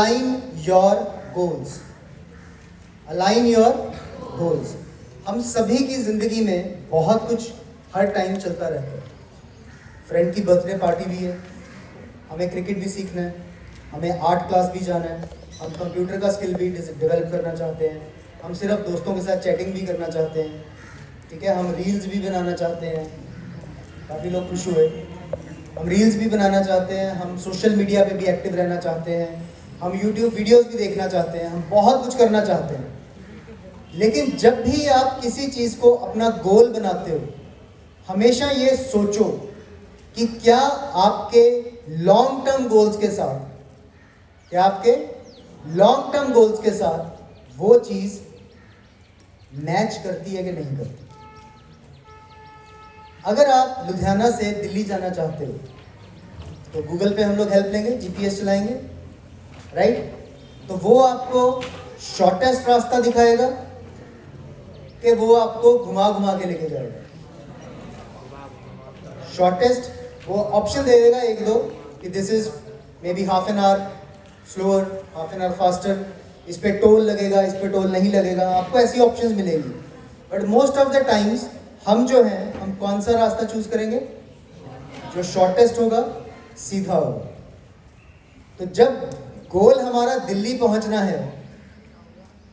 Align your goals. Align your goals. हम सभी की जिंदगी में बहुत कुछ हर टाइम चलता रहता है. फ्रेंड की बर्थडे पार्टी भी है, हमें क्रिकेट भी सीखना है, हमें आर्ट क्लास भी जाना है, हम कंप्यूटर का स्किल भी डेवलप करना चाहते हैं, हम सिर्फ दोस्तों के साथ चैटिंग भी करना चाहते हैं, ठीक है, हम रील्स भी बनाना चाहते हैं. काफ़ी लोग खुश हुए. हम रील्स भी बनाना चाहते हैं, हम सोशल मीडिया पे भी एक्टिव रहना चाहते हैं, हम यूट्यूब वीडियोस भी देखना चाहते हैं, हम बहुत कुछ करना चाहते हैं. लेकिन जब भी आप किसी चीज़ को अपना गोल बनाते हो, हमेशा ये सोचो कि क्या आपके लॉन्ग टर्म गोल्स के साथ, क्या आपके लॉन्ग टर्म गोल्स के साथ वो चीज़ मैच करती है कि नहीं करती. अगर आप लुधियाना से दिल्ली जाना चाहते हो तो गूगल पे हम लोग हेल्प लेंगे, जीपीएस चलाएंगे, राइट. तो वो आपको शॉर्टेस्ट रास्ता दिखाएगा कि वो आपको घुमा घुमा के लेके जाएगा. शॉर्टेस्ट वो ऑप्शन दे देगा एक दो कि this is may be half an hour slower, half an hour faster, इस पे टोल लगेगा, इस पे टोल नहीं लगेगा, आपको ऐसी ऑप्शंस मिलेंगी. But most of the times हम जो हैं, हम कौन सा रास्ता चूज करेंगे? जो शॉर्टेस्ट होगा, सीधा होगा. तो जब गोल हमारा दिल्ली पहुंचना है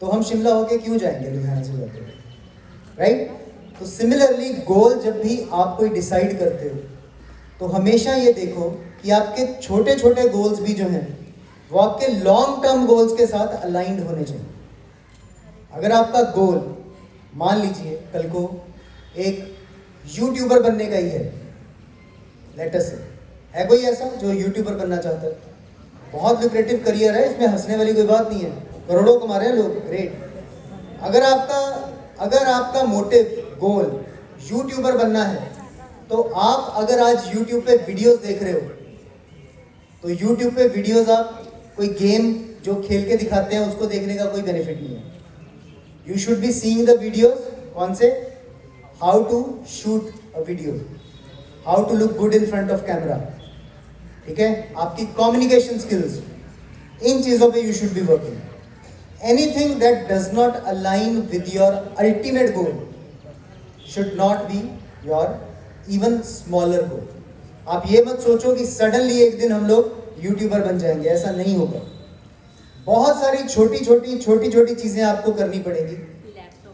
तो हम शिमला होके क्यों जाएंगे लुधियाना से जाते हुए, राइट. तो सिमिलरली गोल जब भी आप कोई डिसाइड करते हो तो हमेशा ये देखो कि आपके छोटे छोटे गोल्स भी जो हैं वो आपके लॉन्ग टर्म गोल्स के साथ अलाइंड होने चाहिए. अगर आपका गोल मान लीजिए कल को एक यूट्यूबर बनने का ही है, लेटेस्ट है कोई ऐसा जो यूट्यूबर बनना चाहता है, बहुत लुक्रेटिव करियर है, इसमें हंसने वाली कोई बात नहीं है, करोड़ों कमा रहे हैं लोग, ग्रेट. अगर आपका मोटिव गोल यूट्यूबर बनना है तो आप अगर आज यूट्यूब पे वीडियोस देख रहे हो तो यूट्यूब पे वीडियोस आप कोई गेम जो खेल के दिखाते हैं उसको देखने का कोई बेनिफिट नहीं है. You should be seeing the videos. कौन से? How to shoot a video, how to look good in front of camera, ठीक है, आपकी कम्युनिकेशन स्किल्स, इन चीज़ों पे you should be working. Anything that does not align with your ultimate goal should not be your even smaller goal. आप ये मत सोचो कि सडनली एक दिन हम लोग यूट्यूबर बन जाएंगे, ऐसा नहीं होगा. बहुत सारी छोटी छोटी चीज़ें आपको करनी पड़ेगी.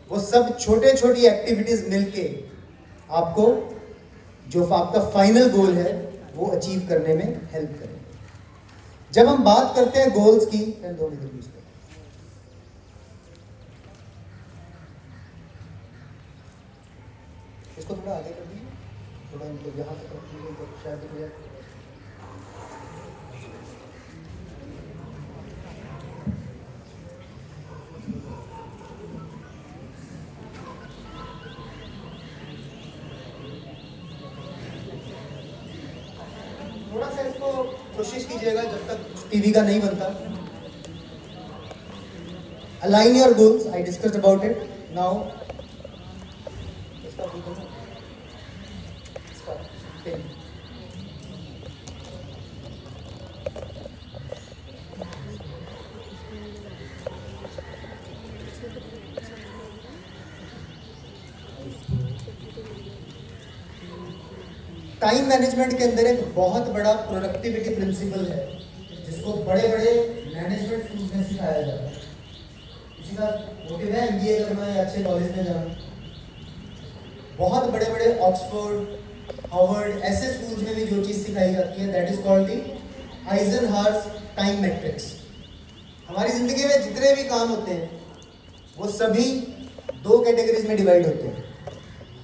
वो सब छोटे छोटी एक्टिविटीज़ मिलके आपको जो आपका फाइनल गोल है वो अचीव करने में हेल्प करें. जब हम बात करते हैं गोल्स की, इसको थोड़ा आगे कर दीजिए, थोड़ा इनको यहाँ तक रख दीजिए तो शायद हो जाए. थोड़ा सा इसको कोशिश कीजिएगा जब तक टीवी का नहीं बनता. Align your goals, I discussed about it. Now time management के अंदर एक बहुत बड़ा प्रोडक्टिविटी प्रिंसिपल है जिसको बड़े बड़े मैनेजमेंट स्कूल्स में सिखाया जाता है. किसी का मोटिव है एमबीए करना या अच्छे कॉलेज में जाना. बहुत बड़े बड़े ऑक्सफोर्ड, हार्वर्ड ऐसे स्कूल्स में भी जो चीज़ सिखाई जाती है that is called the Eisenhower's time matrix. हमारी ज़िंदगी में जितने भी काम होते हैं वो सभी दो कैटेगरीज में डिवाइड होते हैं.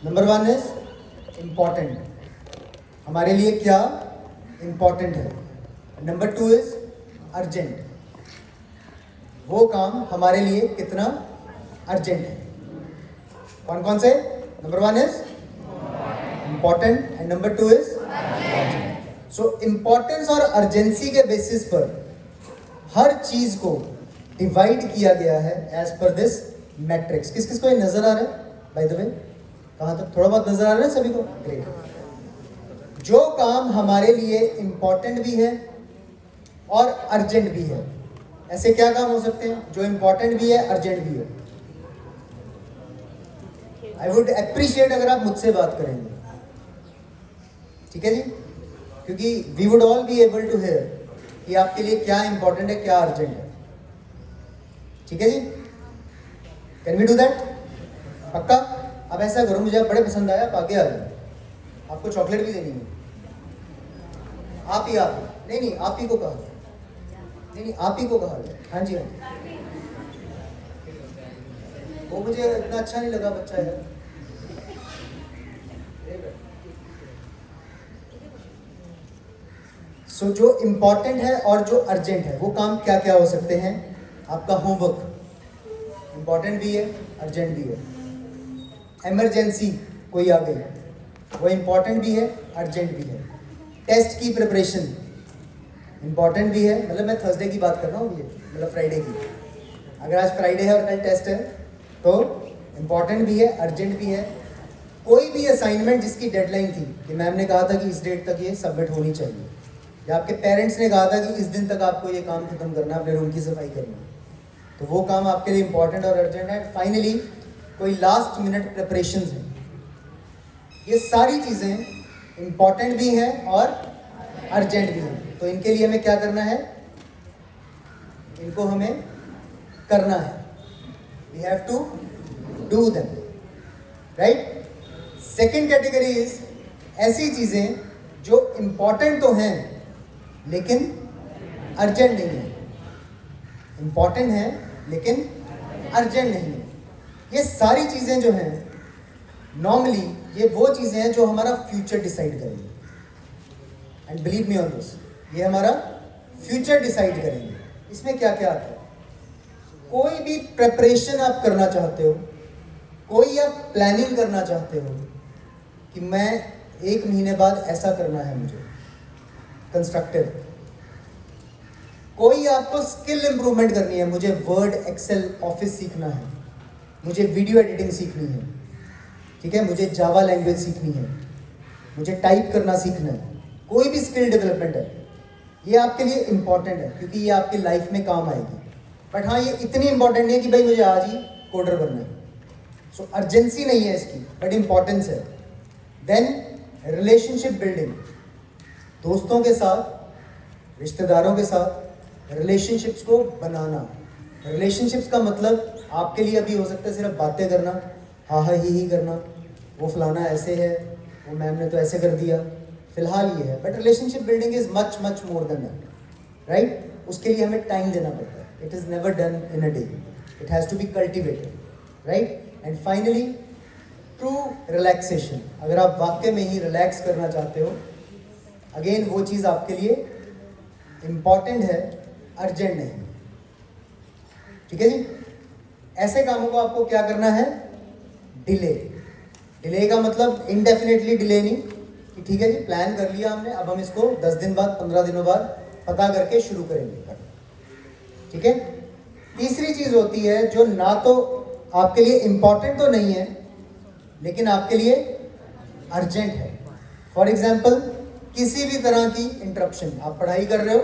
नंबर वन इज इम्पॉर्टेंट, हमारे लिए क्या इम्पॉर्टेंट है. नंबर टू इज अर्जेंट, वो काम हमारे लिए कितना अर्जेंट है. कौन कौन से? Number one is important and number two is urgent. So importance और अर्जेंसी के बेसिस पर हर चीज को डिवाइड किया गया है एज पर दिस मैट्रिक्स. किस किस को ये नजर आ रहा है? बाय द वे कहाँ तक? थोड़ा बहुत नजर आ रहा है सभी को? ग्रेट. जो काम हमारे लिए इम्पॉर्टेंट भी है और अर्जेंट भी है ऐसे क्या काम हो सकते हैं जो इम्पोर्टेंट भी है, अर्जेंट भी है? आई वुड अप्रिशिएट अगर आप मुझसे बात करेंगे, ठीक है जी, क्योंकि we would all be able to hear कि आपके लिए क्या इंपॉर्टेंट है, क्या अर्जेंट है। ठीक है जी, कैन वी डू दैट? पक्का? अब ऐसा करो, मुझे आप बड़े पसंद आया, आप आगे आ जाओ, आपको चॉकलेट भी देनी है। आप ही नहीं आप ही को कहा, नहीं आप ही को कहा जाए। हाँ जी, हाँ जी, वो मुझे इतना अच्छा नहीं लगा बच्चा यार। सो जो इम्पॉर्टेंट है और जो अर्जेंट है, वो काम क्या क्या हो सकते हैं? आपका होमवर्क इम्पॉर्टेंट भी है, अर्जेंट भी है। इमरजेंसी कोई आ गई, वो इम्पॉर्टेंट भी है, अर्जेंट भी है। टेस्ट की प्रिपरेशन इम्पॉर्टेंट भी है, मतलब मैं थर्सडे की बात कर रहा हूँ, ये मतलब फ्राइडे की। अगर आज फ्राइडे है और कल टेस्ट है तो इम्पॉर्टेंट भी है, अर्जेंट भी है। कोई भी असाइनमेंट जिसकी डेडलाइन थी कि मैम ने कहा था कि इस डेट तक ये सबमिट होनी चाहिए, या आपके पेरेंट्स ने कहा था कि इस दिन तक आपको ये काम खत्म करना है, अपने रूम की सफाई करनी है, तो वो काम आपके लिए इंपॉर्टेंट और अर्जेंट है। फाइनली कोई लास्ट मिनट प्रिपरेशंस हैं, ये सारी चीज़ें इंपॉर्टेंट भी हैं और अर्जेंट भी हैं। तो इनके लिए हमें क्या करना है? इनको हमें करना है, we have to do them, right. Second category is ऐसी चीज़ें जो इंपॉर्टेंट तो हैं लेकिन अर्जेंट नहीं है। इंपॉर्टेंट है लेकिन अर्जेंट नहीं है। ये सारी चीज़ें जो हैं नॉर्मली ये वो चीज़ें हैं जो हमारा फ्यूचर डिसाइड करेंगे। And believe me on this, ये हमारा फ्यूचर डिसाइड करेंगे। इसमें क्या क्या आता है? कोई भी प्रिपरेशन आप करना चाहते हो, कोई आप प्लानिंग करना चाहते हो कि मैं 1 महीने बाद ऐसा करना है मुझे, कंस्ट्रक्टिव। कोई आपको स्किल इंप्रूवमेंट करनी है, मुझे वर्ड, एक्सेल, ऑफिस सीखना है, मुझे वीडियो एडिटिंग सीखनी है, ठीक है, मुझे जावा लैंग्वेज सीखनी है, मुझे टाइप करना सीखना है। कोई भी स्किल डेवलपमेंट है, ये आपके लिए इंपॉर्टेंट है क्योंकि ये आपकी लाइफ में काम आएगी। बट हाँ, ये इतनी इंपॉर्टेंट नहीं है कि भाई मुझे आज ही कोडर बनना है। सो अर्जेंसी नहीं है इसकी, बट इंपॉर्टेंस है। देन रिलेशनशिप बिल्डिंग, दोस्तों के साथ, रिश्तेदारों के साथ रिलेशनशिप्स को बनाना। रिलेशनशिप्स का मतलब आपके लिए अभी हो सकता है सिर्फ बातें करना, हाँ हाँ ही करना, वो फलाना ऐसे है, वो मैम ने तो ऐसे कर दिया, फिलहाल ये है। But relationship building is much much more than that, right. उसके लिए हमें टाइम देना पड़ता है। It is never done in a day, it has to be cultivated, right. And finally true relaxation. अगर आप वाकई में ही रिलैक्स करना चाहते हो, अगेन वो चीज़ आपके लिए इम्पॉर्टेंट है, अर्जेंट नहीं, ठीक है जी। ऐसे कामों को आपको क्या करना है? डिले। डिले का मतलब इनडेफिनेटली डिले नहीं कि ठीक है जी प्लान कर लिया हमने, अब हम इसको 10 दिन बाद, 15 दिनों बाद पता करके शुरू करेंगे करना, ठीक है। तीसरी चीज़ होती है जो ना तो आपके लिए इम्पॉर्टेंट तो नहीं है लेकिन आपके लिए अर्जेंट है। फॉर एग्जाम्पल, किसी भी तरह की इंटरप्शन, आप पढ़ाई कर रहे हो,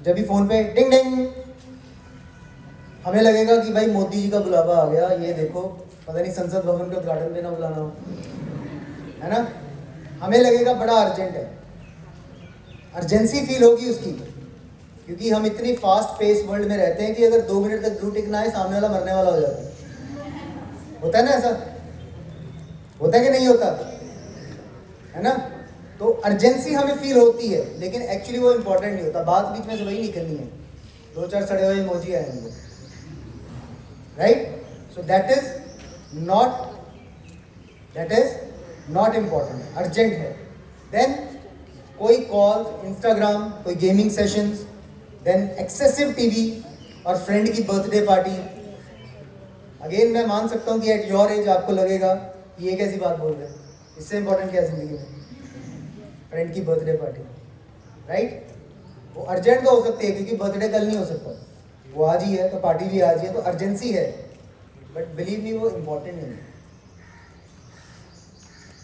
जब भी फ़ोन पे डिंग डिंग, हमें लगेगा कि भाई मोदी जी का बुलावा आ गया, ये देखो पता नहीं संसद भवन के उद्घाटन पे ना बुलाना हो, है ना। हमें लगेगा बड़ा अर्जेंट है, अर्जेंसी फील होगी उसकी, क्योंकि हम इतनी फास्ट पेस वर्ल्ड में रहते हैं कि अगर 2 मिनट तक ब्लू टिक ना आए, सामने वाला मरने वाला हो जाता है। होता है ना, ऐसा होता है कि नहीं होता, है ना। तो अर्जेंसी हमें फील होती है लेकिन एक्चुअली वो इंपॉर्टेंट नहीं होता। बात बीच में से वही निकलनी है, 2-4 सड़े हुए इमोजी आएंगे, right. So that is not important, urgent है। देन कोई कॉल, इंस्टाग्राम, कोई gaming sessions, then excessive TV और फ्रेंड की बर्थडे पार्टी। अगेन मैं मान सकता हूँ कि एट योर एज आपको लगेगा कि ये कैसी बात बोल रहे हैं, इससे इंपॉर्टेंट क्या जिंदगी में? फ्रेंड की बर्थडे पार्टी, राइट। वो अर्जेंट तो हो सकती है क्योंकि बर्थडे कल नहीं हो सकता, वो आज ही है तो पार्टी भी आज ही है, तो अर्जेंसी है। बट बिलीव मी, वो इम्पॉर्टेंट नहीं है।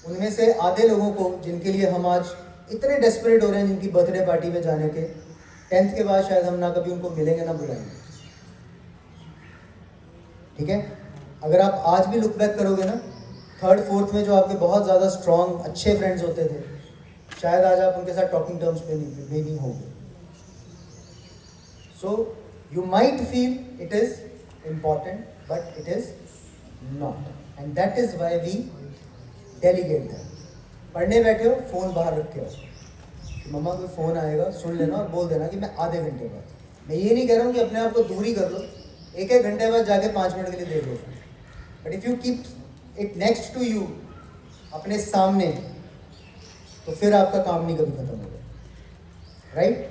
उनमें से आधे लोगों को जिनके लिए हम आज इतने डेस्परेट हो रहे हैं, जिनकी बर्थडे पार्टी में जाने के, 10th के बाद शायद हम ना कभी उनको मिलेंगे ना बुलाएंगे, ठीक है। अगर आप आज भी लुक बैक करोगे ना, 3rd 4th में जो आपके बहुत ज़्यादा स्ट्रॉन्ग अच्छे फ्रेंड्स होते थे, शायद आज आप उनके साथ टॉकिंग टर्म्स पे नहीं होगे। So you might feel it is important but it is not, and that is why we delegate that. पढ़ने बैठे हो, फ़ोन बाहर रख के आओ कि मम्मा कोई फ़ोन आएगा, सुन लेना और बोल देना कि मैं आधे घंटे बाद। मैं ये नहीं कह रहा हूँ कि अपने आप को दूरी कर लो, 1-1 घंटे बाद जाके 5 मिनट के लिए देख लो, but if you keep it next to you, अपने सामने, तो फिर आपका काम नहीं कभी खत्म होगा, राइट।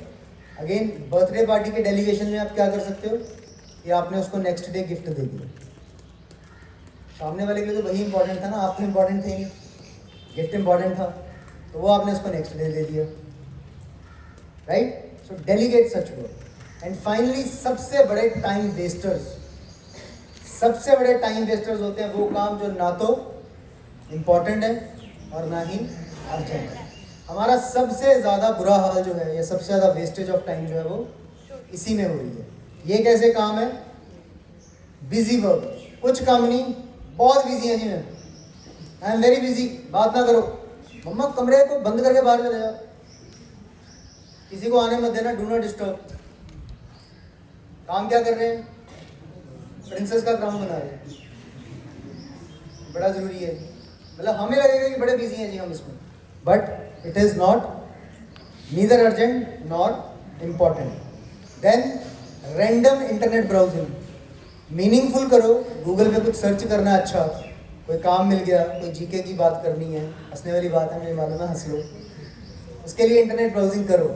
अगेन बर्थडे पार्टी के डेलीगेशन में आप क्या कर सकते हो कि आपने उसको नेक्स्ट डे गिफ्ट दे दिया। सामने वाले के लिए तो वही इंपॉर्टेंट था ना, आप तो इंपॉर्टेंट थे नहीं, गिफ्ट इंपॉर्टेंट था, तो वो आपने उसको नेक्स्ट डे दे दिया, right. So delegate such work. And finally सबसे बड़े टाइम वेस्टर्स होते हैं वो काम जो ना तो इम्पॉर्टेंट है और ना ही अर्जेंट है। हमारा सबसे ज़्यादा बुरा हाल जो है, या सबसे ज़्यादा वेस्टेज ऑफ टाइम जो है वो इसी में हो रही है। ये कैसे काम है? बिजी वर्क, कुछ काम नहीं, बहुत बिजी है जी मैं, आई एम वेरी बिजी, बात ना करो, मम्मा कमरे को बंद करके बाहर चले जाओ, किसी को आने मत देना, डू नॉट डिस्टर्ब। काम क्या कर रहे हैं? प्रिंसेस का काम बना रहे हैं, बड़ा ज़रूरी है। मतलब हमें लगेगा कि बड़े बिजी हैं जी हम इसमें, but it is not neither urgent not important. Then random internet browsing, meaningful करो, गूगल पे कुछ सर्च करना, अच्छा कोई काम मिल गया, कोई जीके की बात करनी है, हंसने वाली बात है मुझे मालूम है, हंस लो, उसके लिए इंटरनेट ब्राउजिंग करो,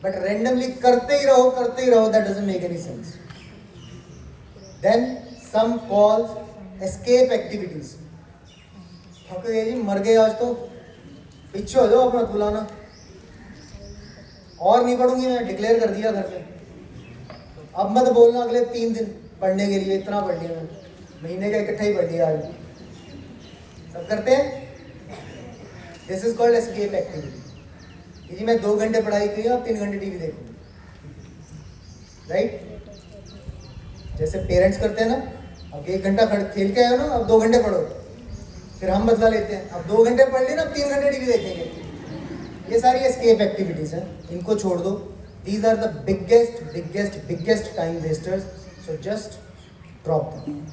बट रैंडमली करते ही रहो, that doesn't make any sense. Then some calls escape activities, थक गए जी, मर गए आज तो, पीछे हो जाओ, अब मत बुलाना, और नहीं पढ़ूंगी मैं, डिक्लेयर कर दिया घर पे, अब मत बोलना अगले 3 दिन पढ़ने के लिए, इतना पढ़ लिया मैं, महीने का इकट्ठा ही पढ़ लिया आज। सब करते हैं, this is called escape activity. जी मैं 2 घंटे पढ़ाई की, अब 3 घंटे टीवी देखूंगी, राइट। जैसे पेरेंट्स करते हैं ना, अब 1 घंटा खेल के आए हो ना, अब 2 घंटे पढ़ो, फिर हम बदला लेते हैं, अब 2 घंटे पढ़ लिए ना, अब 3 घंटे टीवी देखेंगे। ये सारी एस्केप एक्टिविटीज हैं, इनको छोड़ दो। These are the biggest time wasters, so just drop them.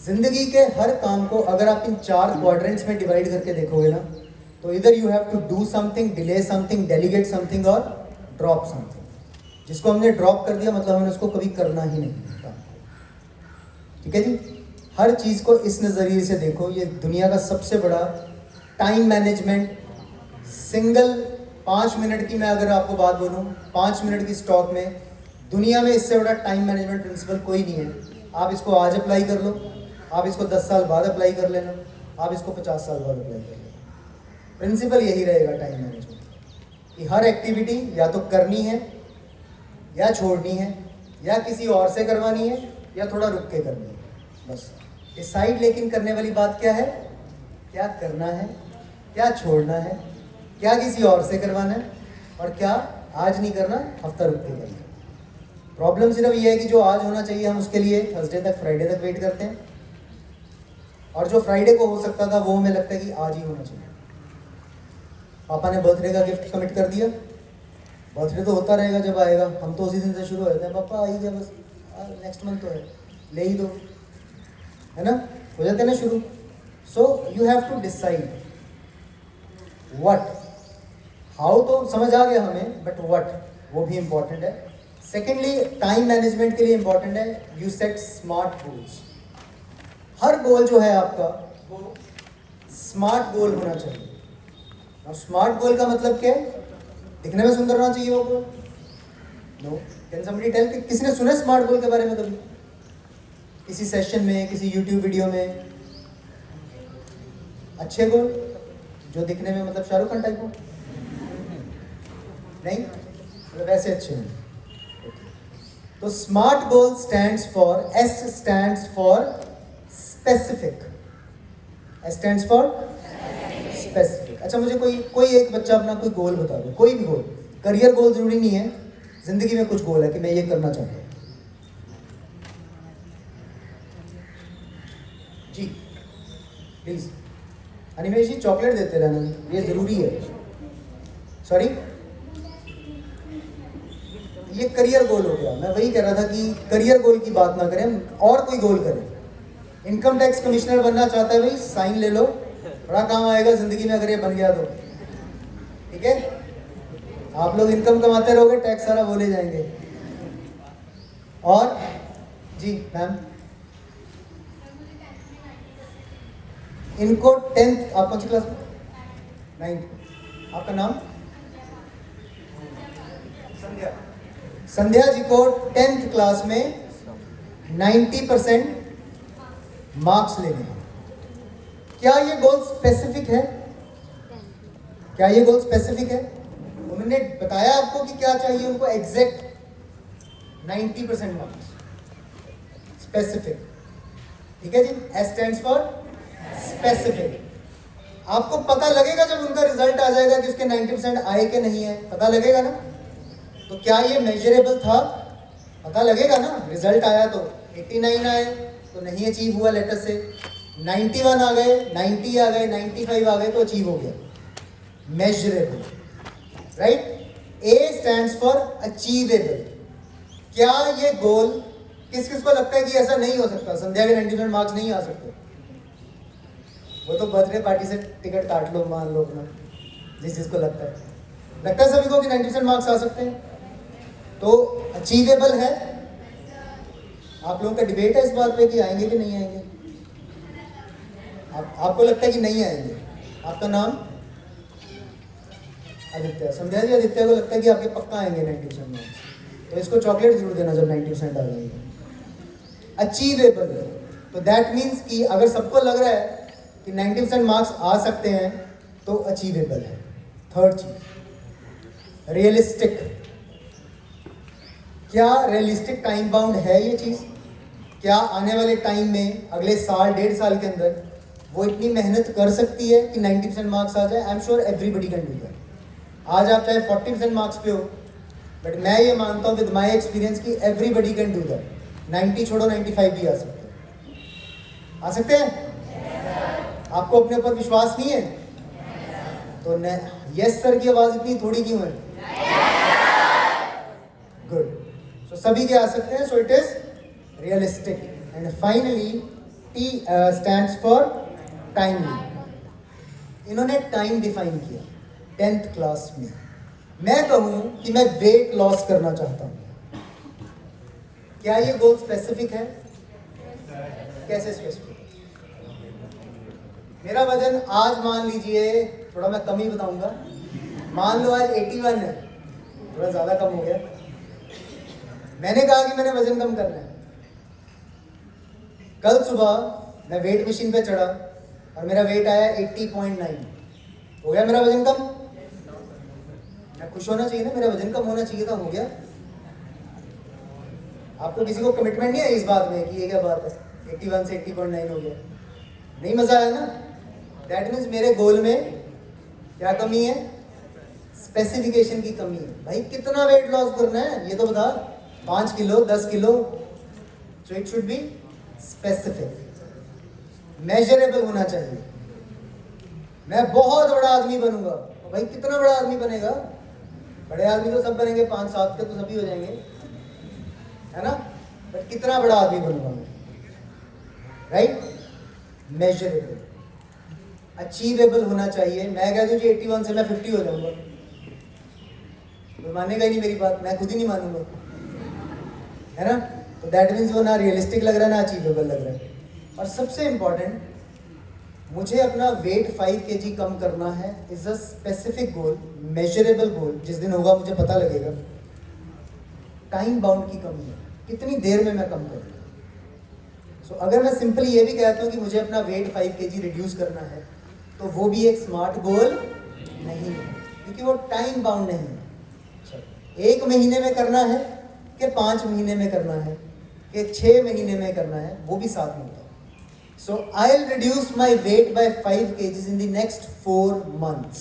जिंदगी के हर काम को अगर आप इन 4 क्वाड्रेंट्स में डिवाइड करके देखोगे ना, तो इधर you have to do something, delay something, delegate something और ड्रॉप समथिंग। जिसको हमने ड्रॉप कर दिया मतलब हमने उसको कभी करना ही नहीं, ठीक है जी। हर चीज़ को इस नज़रिए से देखो, ये दुनिया का सबसे बड़ा टाइम मैनेजमेंट, सिंगल 5 मिनट की मैं अगर आपको बात बोलूँ, 5 मिनट की स्टॉक में दुनिया में इससे बड़ा टाइम मैनेजमेंट प्रिंसिपल कोई नहीं है। आप इसको आज अप्लाई कर लो, आप इसको 10 साल बाद अप्लाई कर लेना, आप इसको 50 साल बाद अप्लाई कर लेना, प्रिंसिपल यही रहेगा टाइम मैनेजमेंट कि हर एक्टिविटी या तो करनी है या छोड़नी है, या किसी और से करवानी है या थोड़ा रुक के करनी है, बस डिसाइड। लेकिन करने वाली बात क्या है? क्या करना है, क्या छोड़ना है, क्या किसी और से करवाना है, और क्या आज नहीं करना, हफ्ता रुक के करना है। प्रॉब्लम सिर्फ ये है कि जो आज होना चाहिए हम उसके लिए थर्सडे तक, फ्राइडे तक वेट करते हैं, और जो फ्राइडे को हो सकता था वो हमें लगता है कि आज ही होना चाहिए। पापा ने बर्थडे का गिफ्ट कमिट कर दिया, बर्थडे तो होता रहेगा जब आएगा, हम तो उसी दिन से शुरू हो जाते हैं, पापा आ ही गया बस, नेक्स्ट मंथ तो है, ले ही दो, है ना, हो जाते हैं ना शुरू। So you have to decide what, how तो समझ आ गया हमें, बट व्हाट वो भी इंपॉर्टेंट है। सेकेंडली टाइम मैनेजमेंट के लिए इंपॉर्टेंट है यू सेट स्मार्ट गोल्स। हर गोल जो है आपका वो स्मार्ट गोल होना चाहिए। और स्मार्ट गोल का मतलब क्या है? दिखने में सुंदर होना चाहिए वो गोल? नो। कैन समबडी टेल कि किसने सुना स्मार्ट गोल के बारे में कभी? किसी सेशन में, किसी यूट्यूब वीडियो में? अच्छे गोल जो दिखने में मतलब शाहरुख खान टाइप हो? नहीं, मतलब वैसे अच्छे हैं। तो smart goal stands for, S stands for specific, S stands for specific. अच्छा मुझे कोई एक बच्चा अपना कोई गोल बता दो, कोई भी गोल, करियर गोल जरूरी नहीं है, जिंदगी में कुछ गोल है कि मैं ये करना चाहता हूँ। जी प्लीज अनिमेश जी चॉकलेट देते रहना, ये जरूरी है। सॉरी, ये करियर गोल हो गया। मैं वही कह रहा था कि करियर गोल की बात ना करें, और कोई गोल करें। इनकम टैक्स कमिश्नर बनना चाहता है भाई, साइन ले लो, बड़ा काम आएगा जिंदगी में अगर ये बन गया तो। ठीक है, आप लोग इनकम कमाते रहोगे, टैक्स सारा बोले जाएंगे। और जी मैम, इनको 10th, आप कौन सी क्लास में? 9th। आपका नाम? संध्या। संध्या जी को 10th क्लास में 90% मार्क्स लेने हैं। क्या ये गोल स्पेसिफिक है? क्या ये गोल स्पेसिफिक है? उन्होंने बताया आपको कि क्या चाहिए उनको, एग्जैक्ट 90% मार्क्स, स्पेसिफिक। ठीक है जी, एस स्टैंड्स फॉर स्पेसिफिक। आपको पता लगेगा जब उनका रिजल्ट आ जाएगा कि उसके 90% आए कि नहीं है, पता लगेगा ना। तो क्या ये मेजरेबल था? पता लगेगा ना। रिजल्ट आया तो 89 आए तो नहीं अचीव हुआ लेटर से, 91 आ गए, 90 आ गए, 95 आ गए तो अचीव हो गया, measurable. Right, A stands for achievable. क्या ये गोल, किस किस को लगता है कि ऐसा नहीं हो सकता, संध्या के 90% मार्क्स नहीं आ सकते? वो तो बर्थडे पार्टी से टिकट काट लो, मान लो अपना, जिस जिसको लगता है सभी को कि 90% मार्क्स आ सकते हैं, तो अचीवेबल है। आप लोगों का डिबेट है इस बात पे कि आएंगे कि नहीं आएंगे। आपको लगता है कि नहीं आएंगे। आपका नाम? आदित्य। संध्या जी, आदित्य को लगता है कि आपके पक्का आएंगे 90% मार्क्स, तो इसको चॉकलेट जरूर देना जब 90% आ जाएंगे। अचीवेबल, तो दैट मीन्स कि अगर सबको लग रहा है कि 90% मार्क्स आ सकते हैं तो अचीवेबल है। थर्ड चीज, रियलिस्टिक। क्या रियलिस्टिक टाइम बाउंड है ये चीज? क्या आने वाले टाइम में, अगले साल, 1.5 साल के अंदर वो इतनी मेहनत कर सकती है कि 90% मार्क्स आ जाए? I am sure everybody can do that. आज आप चाहे 40% मार्क्स पे हो, बट मैं ये मानता हूँ विद माई एक्सपीरियंस कि एवरीबडी कैन डू दैट। 90 छोड़ो, 95 भी आ सकते हैं। आ सकते हैं? आपको अपने ऊपर विश्वास नहीं है? तो यस सर की आवाज इतनी थोड़ी क्यों है? गुड। सो सभी के आ सकते हैं, so it is realistic. And finally T stands for timely. इन्होंने टाइम डिफाइन किया 10th क्लास में। मैं कहूं कि मैं वेट लॉस करना चाहता हूं। क्या ये गोल स्पेसिफिक है? कैसे स्पेसिफिक? मेरा वजन आज मान लीजिए, थोड़ा मैं कम ही बताऊंगा, मान लो आज 81 है, थोड़ा ज़्यादा कम हो गया। मैंने कहा कि मैंने वजन कम करना है। कल सुबह मैं वेट मशीन पे चढ़ा और मेरा वेट आया 80.9। हो गया मेरा वजन कम? मैं खुश होना चाहिए ना, मेरा वजन कम होना चाहिए था, हो गया। आपको किसी को कमिटमेंट नहीं है इस बात में कि ये क्या बात है, 81 से 80.9 हो गया? नहीं मजा आया ना। दैट मीन्स मेरे गोल में क्या कमी है? स्पेसिफिकेशन की कमी है। भाई कितना वेट लॉस करना है ये तो बता, 5 kilo, 10 kilo. So it should be specific, measurable होना चाहिए। मैं बहुत बड़ा आदमी बनूंगा, तो भाई कितना बड़ा आदमी बनेगा? बड़े आदमी तो सब बनेंगे, 5-7 के तो सभी हो जाएंगे, है ना। बट कितना बड़ा आदमी बनूंगा मैं? राइट, मेजरेबल, अचीवेबल होना चाहिए। मैं कह दूं जी 81 से मैं 50 हो जाऊंगा, कोई मानेगा ही नहीं मेरी बात, मैं खुद ही नहीं मानूंगा, है ना। तो दैट मीन्स वो ना रियलिस्टिक लग रहा है ना अचीवेबल लग रहा है। और सबसे इंपॉर्टेंट, मुझे अपना वेट 5 kg कम करना है, is a specific goal, measurable goal. जिस दिन होगा मुझे पता लगेगा। टाइम बाउंड की कमी है, कितनी देर में मैं कम करूँ। सो अगर मैं सिंपली ये भी कहता हूँ कि मुझे अपना वेट 5 kg रिड्यूस करना है, तो वो भी एक स्मार्ट गोल नहीं है, क्योंकि वो टाइम बाउंड नहीं है। 1 महीने में करना है कि 5 महीने में करना है कि 6 महीने में करना है, वो भी साथ में होता है। So I will reduce my weight by 5 kg in the next 4 months।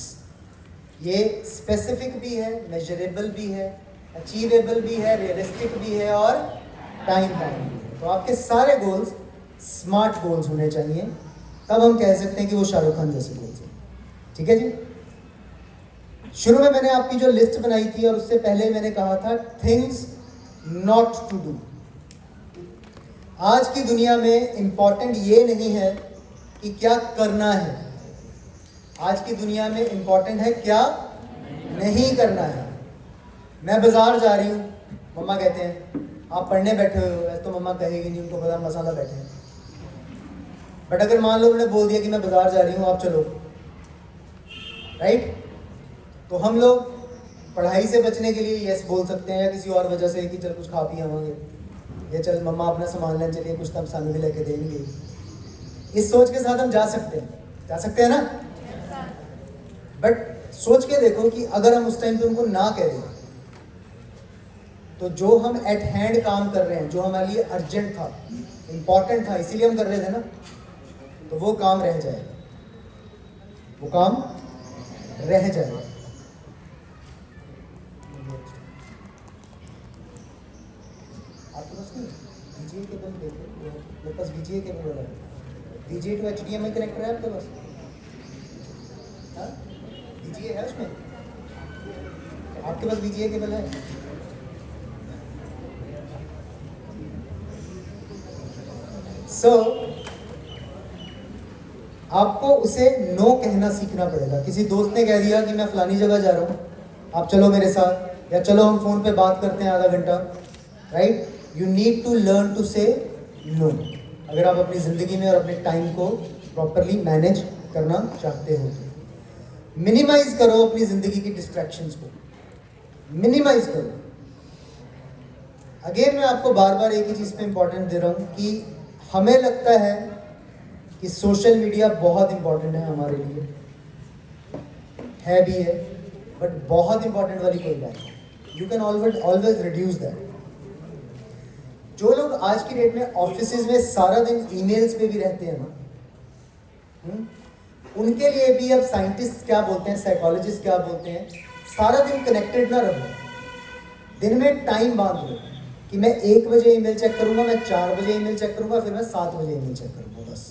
ये स्पेसिफिक भी है, मेजरेबल भी है, अचीवेबल भी है, रियलिस्टिक भी है और टाइम बाउंड भी है। तो आपके सारे गोल्स स्मार्ट गोल्स होने चाहिए, तब हम कह सकते हैं कि वो शाहरुख खान जैसे गोल्स हैं। ठीक है जी। शुरू में मैंने आपकी जो लिस्ट बनाई थी और उससे पहले मैंने कहा था थिंग्स नॉट टू डू। आज की दुनिया में इंपॉर्टेंट ये नहीं है कि क्या करना है, आज की दुनिया में इंपॉर्टेंट है क्या नहीं करना है। मैं बाजार जा रही हूँ, मम्मा कहते हैं आप पढ़ने बैठे हो, ऐसे तो मम्मा कहेगी नहीं, उनको पता मसाला बैठे हैं। बट अगर मान लो उन्होंने बोल दिया कि मैं बाजार जा रही हूँ आप चलो, राइट, तो हम लोग पढ़ाई से बचने के लिए यस बोल सकते हैं, या किसी और वजह से कि चल कुछ खा पी आवांगे, या चल मम्मा अपना सामान लेने चलिए, कुछ तब सामने भी लेके देंगे। इस सोच के साथ हम जा सकते हैं ना। बट सोच के देखो कि अगर हम उस टाइम पे उनको ना कह दें, तो जो हम एट हैंड काम कर रहे हैं, जो हमारे लिए अर्जेंट था, इंपॉर्टेंट था, इसीलिए हम कर रहे थे ना, तो वो काम रह जाएगा, वो काम रह जाएगा। आपके पास नहीं VGA केबल देखो, मेरे पास VGA केबल है, VGA टू HDMI कनेक्टर है आपके पास? हाँ, VGA है उसमें? आपके पास VGA केबल है? आपको उसे नो कहना सीखना पड़ेगा। किसी दोस्त ने कह दिया कि मैं फलानी जगह जा रहा हूँ, आप चलो मेरे साथ, या चलो हम फोन पे बात करते हैं आधा घंटा, right. You need to learn to say no, अगर आप अपनी ज़िंदगी में और अपने टाइम को प्रॉपरली मैनेज करना चाहते हो। मिनिमाइज करो अपनी ज़िंदगी की डिस्ट्रैक्शंस को, मिनिमाइज करो। अगेन मैं आपको बार बार एक ही चीज़ पे इंपॉर्टेंट दे रहा हूँ कि हमें लगता है कि सोशल मीडिया बहुत इंपॉर्टेंट है हमारे लिए, है भी है, बट बहुत इंपॉर्टेंट वाली कोई बात नहीं। You can always reduce that. जो लोग आज की डेट में ऑफिसेज में सारा दिन ईमेल्स पे भी रहते हैं ना, उनके लिए भी अब साइंटिस्ट क्या बोलते हैं, साइकोलॉजिस्ट क्या बोलते हैं, सारा दिन कनेक्टेड ना रहो, दिन में टाइम बांध लो कि मैं 1 बजे ईमेल चेक करूंगा, मैं 4 बजे ईमेल चेक करूंगा, फिर मैं 7 बजे ईमेल चेक करूंगा, बस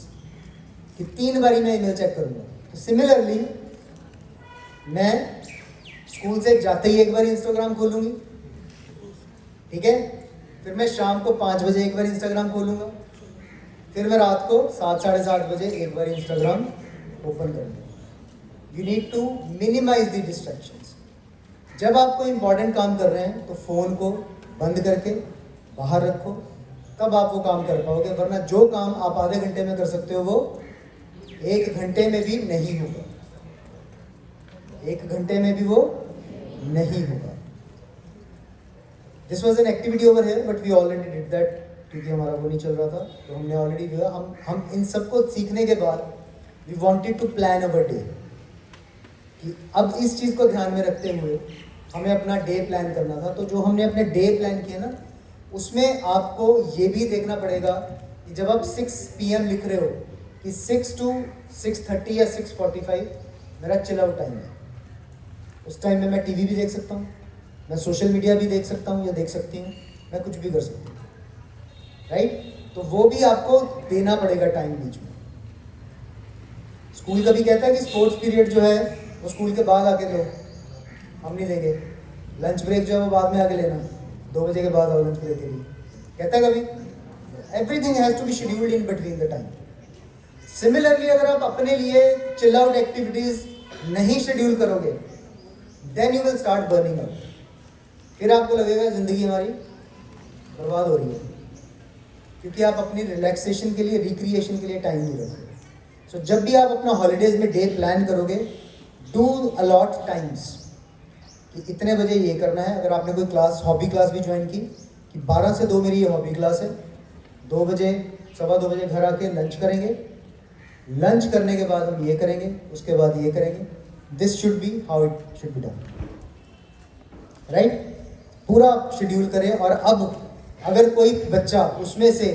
कि 3 बारी मैं ईमेल चेक करूंगा। तो सिमिलरली मैं स्कूल से जाते ही 1 बार इंस्टाग्राम खोलूंगी, ठीक है, फिर मैं शाम को 5 बजे 1 बार इंस्टाग्राम खोलूंगा, फिर मैं रात को 7 साढ़े 7 बजे 1 बार इंस्टाग्राम ओपन करूंगा। You need to minimize the distractions. जब आप कोई इंपॉर्टेंट काम कर रहे हैं तो फ़ोन को बंद करके बाहर रखो, तब आप वो काम कर पाओगे, वरना जो काम आप आधे घंटे में कर सकते हो वो 1 घंटे में भी नहीं होगा, 1 घंटे में भी वो नहीं होगा। This was an activity over here, but we already did that, क्योंकि हमारा वो नहीं चल रहा था, तो हमने ऑलरेडी दिया। हम इन सबको सीखने के बाद we wanted to plan our day, कि अब इस चीज़ को ध्यान में रखते हुए हमें अपना डे प्लान करना था। तो जो हमने अपने डे प्लान किया ना, उसमें आपको ये भी देखना पड़ेगा कि जब आप 6 PM लिख रहे हो कि 6 to 6:30 या 6:45 मेरा चिल आउट टाइम है, उस टाइम में मैं टीवी भी देख सकता हूँ, मैं सोशल मीडिया भी देख सकता हूँ या देख सकती हूँ, मैं कुछ भी कर सकती हूँ, राइट। तो वो भी आपको देना पड़ेगा टाइम बीच में। स्कूल कभी कहता है कि स्पोर्ट्स पीरियड जो है वो स्कूल के बाद आके लो, हम नहीं देंगे। लंच ब्रेक जो है वो बाद में आके लेना, 2 बजे के बाद आओ लंच ब्रेक के लिए, कहता है कभी? Everything has to be scheduled in between the time. Similarly अगर आप अपने लिए चिल आउट एक्टिविटीज नहीं शेड्यूल करोगे, then you will start burning out. फिर आपको लगेगा जिंदगी हमारी बर्बाद हो रही है, क्योंकि आप अपनी रिलैक्सेशन के लिए, रिक्रिएशन के लिए टाइम नहीं रखोगे। सो जब भी आप अपना हॉलीडेज में डे प्लान करोगे, डू अलॉट टाइम्स कि इतने बजे ये करना है। अगर आपने कोई क्लास, हॉबी क्लास भी ज्वाइन की कि 12 से 2 मेरी ये हॉबी क्लास है, 2 बजे, 2:15 बजे घर आके लंच करेंगे, लंच करने के बाद हम ये करेंगे, उसके बाद ये करेंगे। This should be how it should be done, right. पूरा शेड्यूल करें। और अब अगर कोई बच्चा उसमें से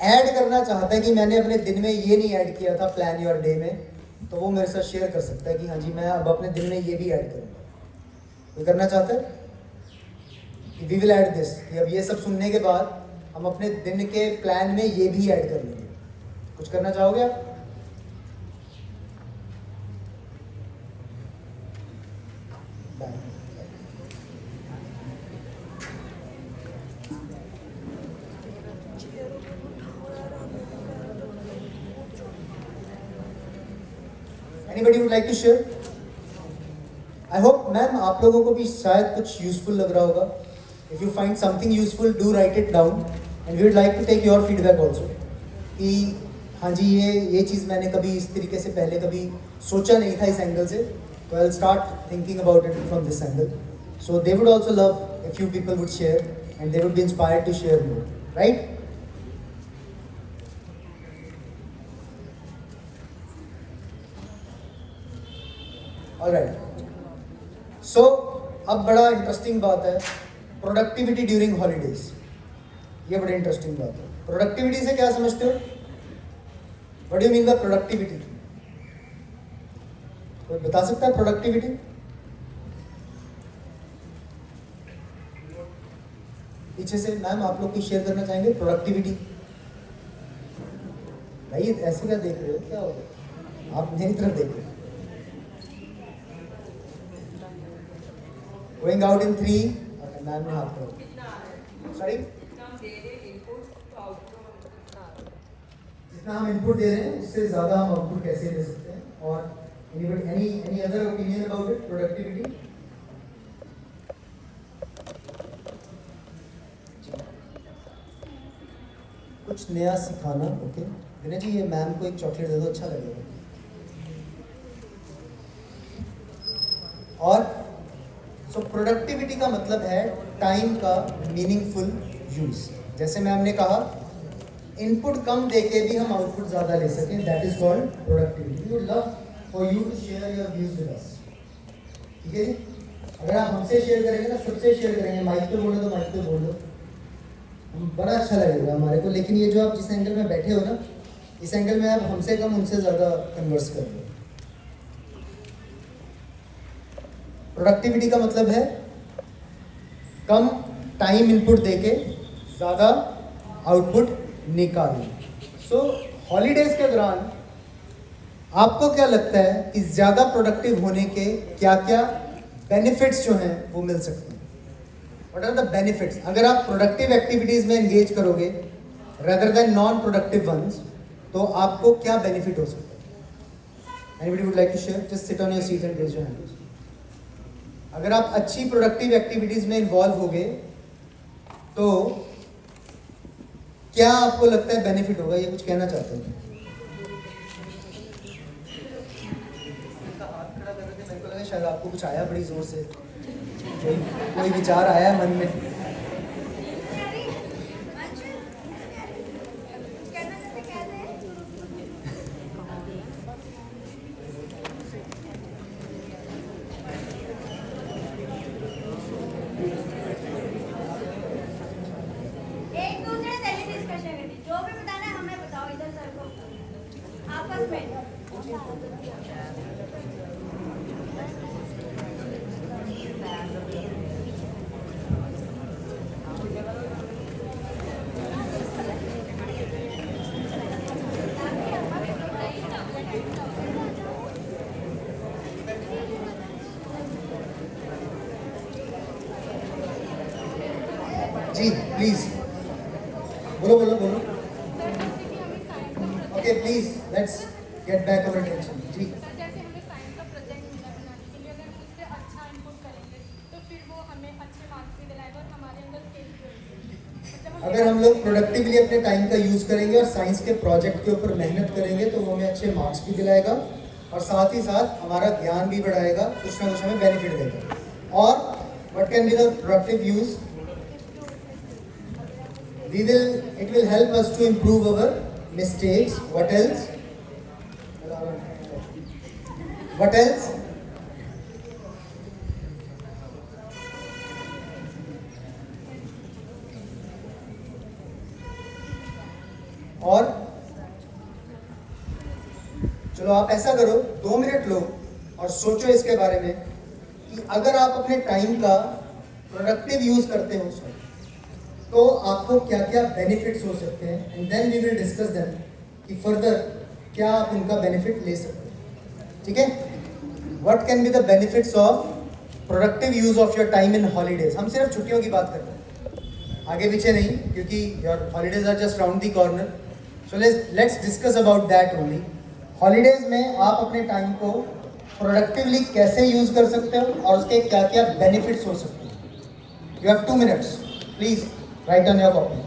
ऐड करना चाहता है कि मैंने अपने दिन में ये नहीं ऐड किया था प्लान योर डे में, तो वो मेरे साथ शेयर कर सकता है कि हाँ जी मैं अब अपने दिन में ये भी ऐड करूँगा। कोई करना चाहता है कि वी विल ऐड दिस, कि अब ये सब सुनने के बाद हम अपने दिन के प्लान में ये भी ऐड कर लेंगे। कुछ करना चाहोगे आप? Anybody would like to share? I hope ma'am आप लोगों को भी शायद कुछ यूजफुल लग रहा होगा. If you find something useful, do write it down, and we would like to take your feedback also. कि हाँ जी ये चीज़ मैंने कभी इस तरीके से पहले कभी सोचा नहीं था इस एंगल से, तो I'll start thinking about it from this angle. So they would also love if few people would share, and they would be inspired to share more, right? Alright. So अब बड़ा इंटरेस्टिंग बात है productivity during holidays. ये बड़ी interesting बात है. Productivity से क्या समझते हो? What do you mean by productivity? कोई बता सकता है प्रोडक्टिविटी? पीछे से मैम आप लोग कुछ शेयर करना चाहेंगे? प्रोडक्टिविटी भाई ऐसे क्या देख रहे हो, क्या हो गया? आप मेरी तरफ देख रहे हो. Going out in 3, okay, ma'am ने हाथ करो. Sorry? जितना हम इनपुट दे रहे हैं उससे ज़्यादा हम आउटपुट कैसे दे सकते हैं? और any other opinion about it? Productivity? कुछ नया सिखाना. ओके विनय जी, ये मैम को एक चॉकलेट दे दो, अच्छा लगेगा. और सो प्रोडक्टिविटी का मतलब है टाइम का मीनिंगफुल यूज. जैसे मैम ने कहा इनपुट कम देके भी हम आउटपुट ज़्यादा ले सकें, that is called productivity. We would love for you to share your views with us. ठीक है जी? अगर आप हमसे शेयर करेंगे ना, सबसे शेयर करेंगे, माइक पे बोलो तो माइक पे बोलो, बड़ा अच्छा लगेगा हमारे को. लेकिन ये जो आप जिस एंगल में बैठे हो ना, इस एंगल में आप हमसे कम उनसे ज़्यादा कन्वर्स कर रहे हो. प्रोडक्टिविटी का मतलब है कम टाइम इनपुट देके ज़्यादा आउटपुट निकालना. सो हॉलीडेज के दौरान आपको क्या लगता है कि ज़्यादा प्रोडक्टिव होने के क्या क्या बेनिफिट्स जो हैं वो मिल सकते हैं? What are the benefits? अगर आप प्रोडक्टिव एक्टिविटीज़ में एंगेज करोगे rather than non productive ones, तो आपको क्या बेनिफिट हो सकता है? Anybody would like to share? Just sit on your seat and raise your hand. अगर आप अच्छी प्रोडक्टिव एक्टिविटीज में इन्वॉल्व हो गए तो क्या आपको लगता है बेनिफिट होगा? ये कुछ कहना चाहते हैं? हाथ खड़ा कर रहे थे, मेरे को लगा शायद आपको कुछ आया बड़ी जोर से, कोई विचार आया मन में. जी प्लीज बोलो बोलो बोलो. Okay please let's get back our attention. जी जैसे हमें साइंस का प्रोजेक्ट मिला बनाने के लिए, अगर हम उससे अच्छा इनपुट करेंगे तो फिर वो हमें अच्छे मार्क्स भी दिलाएगा और हमारे अंदर स्किल्स भी होगी. अगर हम लोग प्रोडक्टिवली अपने टाइम का यूज़ करेंगे और साइंस के प्रोजेक्ट के ऊपर मेहनत करेंगे तो वो हमें अच्छे मार्क्स भी दिलाएगा और साथ ही साथ हमारा ज्ञान भी बढ़ाएगा, कुछ ना कुछ हमें बेनिफिट देगा. और what can be the productive use? It will help us to improve our mistakes. What else? What else? और चलो आप ऐसा करो, 2 मिनट लो और सोचो इसके बारे में कि अगर आप अपने टाइम का प्रोडक्टिव यूज करते हो उसमें, तो आपको क्या क्या बेनिफिट्स हो सकते हैं, and then we will discuss them कि फर्दर क्या आप उनका बेनिफिट ले सकते हैं. ठीक है? What can be the benefits of productive use of your time in holidays. हम सिर्फ छुट्टियों की बात कर रहे हैं, आगे पीछे नहीं, क्योंकि your holidays are just round the corner. So let's discuss about that only. Holidays में आप अपने टाइम को प्रोडक्टिवली कैसे यूज कर सकते हो और उसके क्या क्या बेनिफिट्स हो सकते हैं. You have 2 minutes, please right on your copy.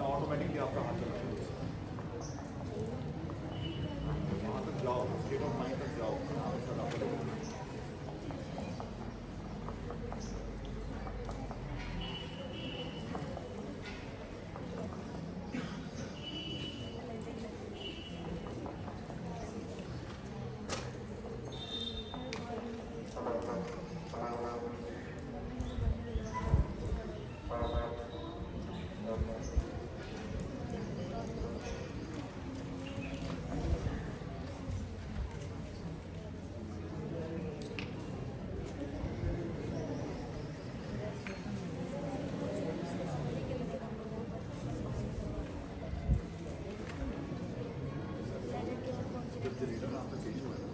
Automatically आपका हाथ चला वहाँ तक जाओ, स्टेट ऑफ माइंड तक जाओ, the return after change हुआ है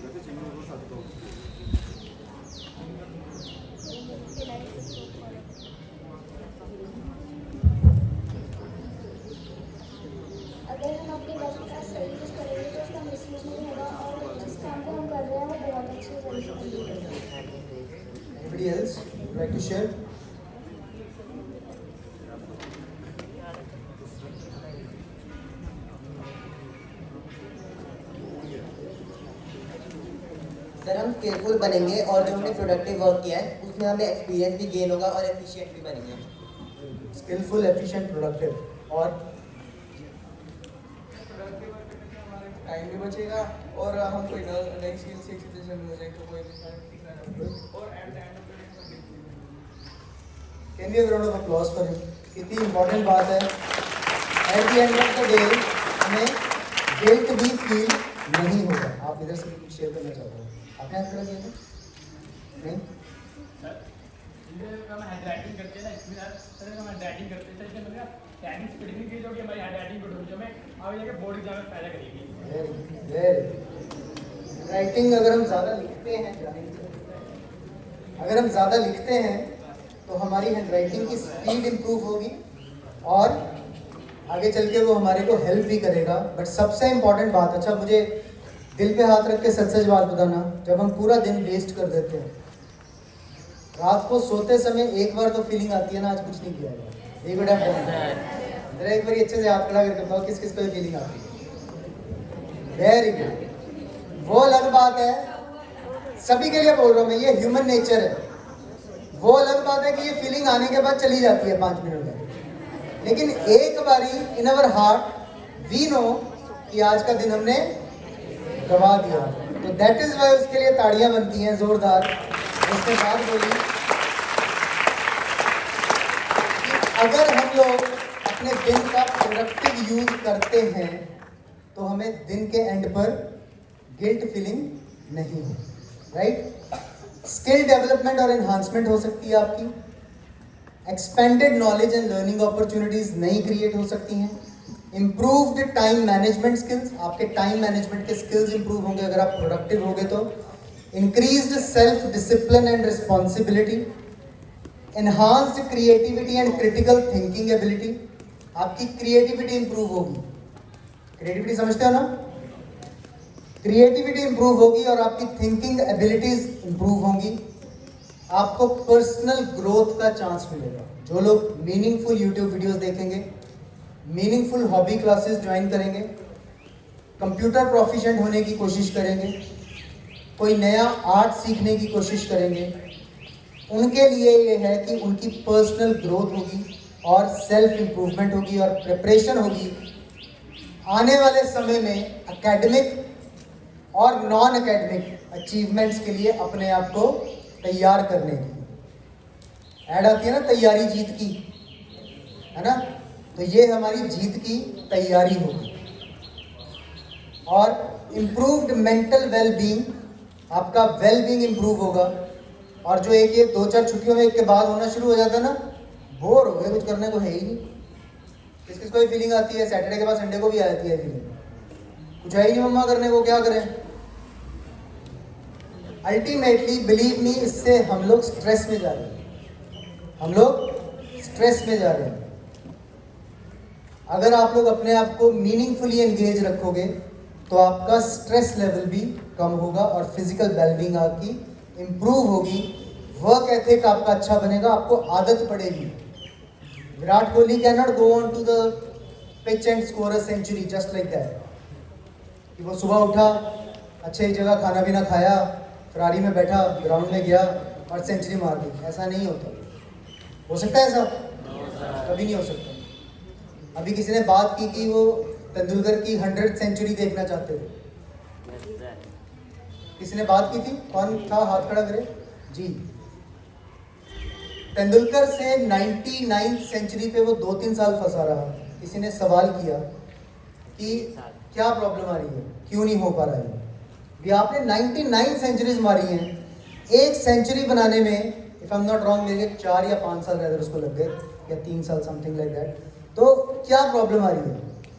जैसे चाहिए वो साथ दो अगर हम अपने वक्त का सही यूज़ करेंगे तो उसका मिसयूज़ नहीं होगा और जिस काम को हम कर रहे हैं वो बहुत अच्छे तरीके से करेंगे। Anybody else would like to share? Sir हम स्किलफुल बनेंगे और जो हमने प्रोडक्टिव वर्क किया है उसमें हमें एक्सपीरियंस भी गेन होगा और एफिशिएंट भी बनेंगे। Skillful, efficient, productive. और टाइम भी बचेगा और हम कोई नई स्किल सीख सकते हैं हो जाए तो कोई और at the end of the day can we have round of applause for him? कितनी इंपॉर्टेंट बात है। At the end of the day हमें गिल्ट भी फील नहीं होगा। आप इधर से कुछ शेयर करना चाहते हो? आपने हाथ खड़ा किया था? नहीं? हम हैंडराइटिंग करते हैं ना इसमें सर हम हैंडराइटिंग करते हैं इसलिए मतलब टाइमिंग स्पीड नहीं की होगी हमारी हैंडराइटिंग गुड होगी हमें आगे जाके बोर्ड एग्जाम में फायदा करेगी। राइटिंग अगर हम ज़्यादा लिखते हैं तो हमारी हैंडराइटिंग की स्पीड इम्प्रूव होगी और आगे चल के वो हमारे को हेल्प भी करेगा। बट सबसे इम्पॉर्टेंट बात, अच्छा मुझे दिल पे हाथ रख के सच सच बात बताना, जब हम पूरा दिन वेस्ट कर देते हैं, रात को सोते समय एक बार तो फीलिंग आती है ना आज कुछ नहीं किया है, एक बार जरा एक बार अच्छे से हाथ खड़ा करके बताओ किस किस को फीलिंग आती है। वेरी गुड, वो अलग बात है, सभी के लिए बोल रहा हूँ मैं, ये ह्यूमन नेचर है। वो अलग बात है कि ये फीलिंग आने के बाद चली जाती है 5 मिनट में, लेकिन एक बारी इन अवर हार्ट वी नो कि आज का दिन हमने गवा दिया, तो दैट इज वाई उसके लिए ताड़ियां बनती हैं जोरदार। उसके बाद बोली कि अगर हम लोग अपने दिन का प्रोडक्टिव यूज करते हैं तो हमें दिन के एंड पर गिल्ट फीलिंग नहीं हो, राइट। स्किल डेवलपमेंट और एनहांसमेंट हो सकती है आपकी, expanded knowledge and learning opportunities नई क्रिएट हो सकती हैं, इम्प्रूव्ड टाइम मैनेजमेंट स्किल्स, आपके टाइम मैनेजमेंट के स्किल्स इंप्रूव होंगे अगर आप प्रोडक्टिव होंगे तो, increased self discipline and responsibility, enhanced creativity and critical thinking ability, आपकी क्रिएटिविटी इंप्रूव होगी। क्रिएटिविटी समझते हो ना? क्रिएटिविटी इंप्रूव होगी और आपकी थिंकिंग एबिलिटीज इंप्रूव होंगी। आपको पर्सनल ग्रोथ का चांस मिलेगा। जो लोग मीनिंगफुल यूट्यूब वीडियोस देखेंगे, मीनिंगफुल हॉबी क्लासेस ज्वाइन करेंगे, कंप्यूटर प्रोफिशिएंट होने की कोशिश करेंगे, कोई नया आर्ट सीखने की कोशिश करेंगे, उनके लिए ये है कि उनकी पर्सनल ग्रोथ होगी और सेल्फ इम्प्रूवमेंट होगी और प्रिपरेशन होगी आने वाले समय में एकेडमिक और नॉन एकेडमिक अचीवमेंट्स के लिए अपने आप को तैयार करने की। ऐड आती है ना तैयारी जीत की, है ना? तो ये हमारी जीत की तैयारी होगी। और इम्प्रूव्ड मेंटल वेलबींग, आपका वेलबींग इम्प्रूव होगा। और जो एक ये 2-4 छुट्टियों में एक के बाद होना शुरू हो जाता है ना, बोर हो गए, कुछ करने को है ही नहीं। किस किस को ये फीलिंग आती है? सैटरडे के बाद संडे को भी आ जाती है फीलिंग, कुछ है ही नहीं मम्मा करने को, क्या करें? अल्टीमेटली बिलीव मी, इससे हम लोग स्ट्रेस में जा रहे हैं, अगर आप लोग अपने आप को मीनिंगफुली एंगेज रखोगे तो आपका स्ट्रेस लेवल भी कम होगा और फिजिकल वेलबींग आपकी इम्प्रूव होगी, वर्क एथिक आपका अच्छा बनेगा, आपको आदत पड़ेगी। Virat Kohli can not go on to the pitch and score a century just like that, कि वो सुबह उठा, अच्छी जगह खाना पीना खाया, फरारी में बैठा, ग्राउंड में गया और सेंचुरी मार दी। ऐसा नहीं होता। हो सकता है ऐसा? कभी नहीं हो सकता। अभी किसी ने बात की कि वो तेंदुलकर की 100 सेंचुरी देखना चाहते थे। किसी ने बात की थी? कौन था? हाथ खड़ा करे जी। तेंदुलकर से 99 सेंचुरी पे वो 2-3 साल फंसा रहा। किसी ने सवाल किया कि क्या प्रॉब्लम आ रही है, क्यों नहीं हो पा रहा है? भी आपने 99 सेंचुरीज मारी हैं, एक सेंचुरी बनाने में if I am not wrong मेरे 4 या 5 साल रहते उसको लग गए, या 3 साल समथिंग लाइक दैट। तो क्या प्रॉब्लम आ रही है?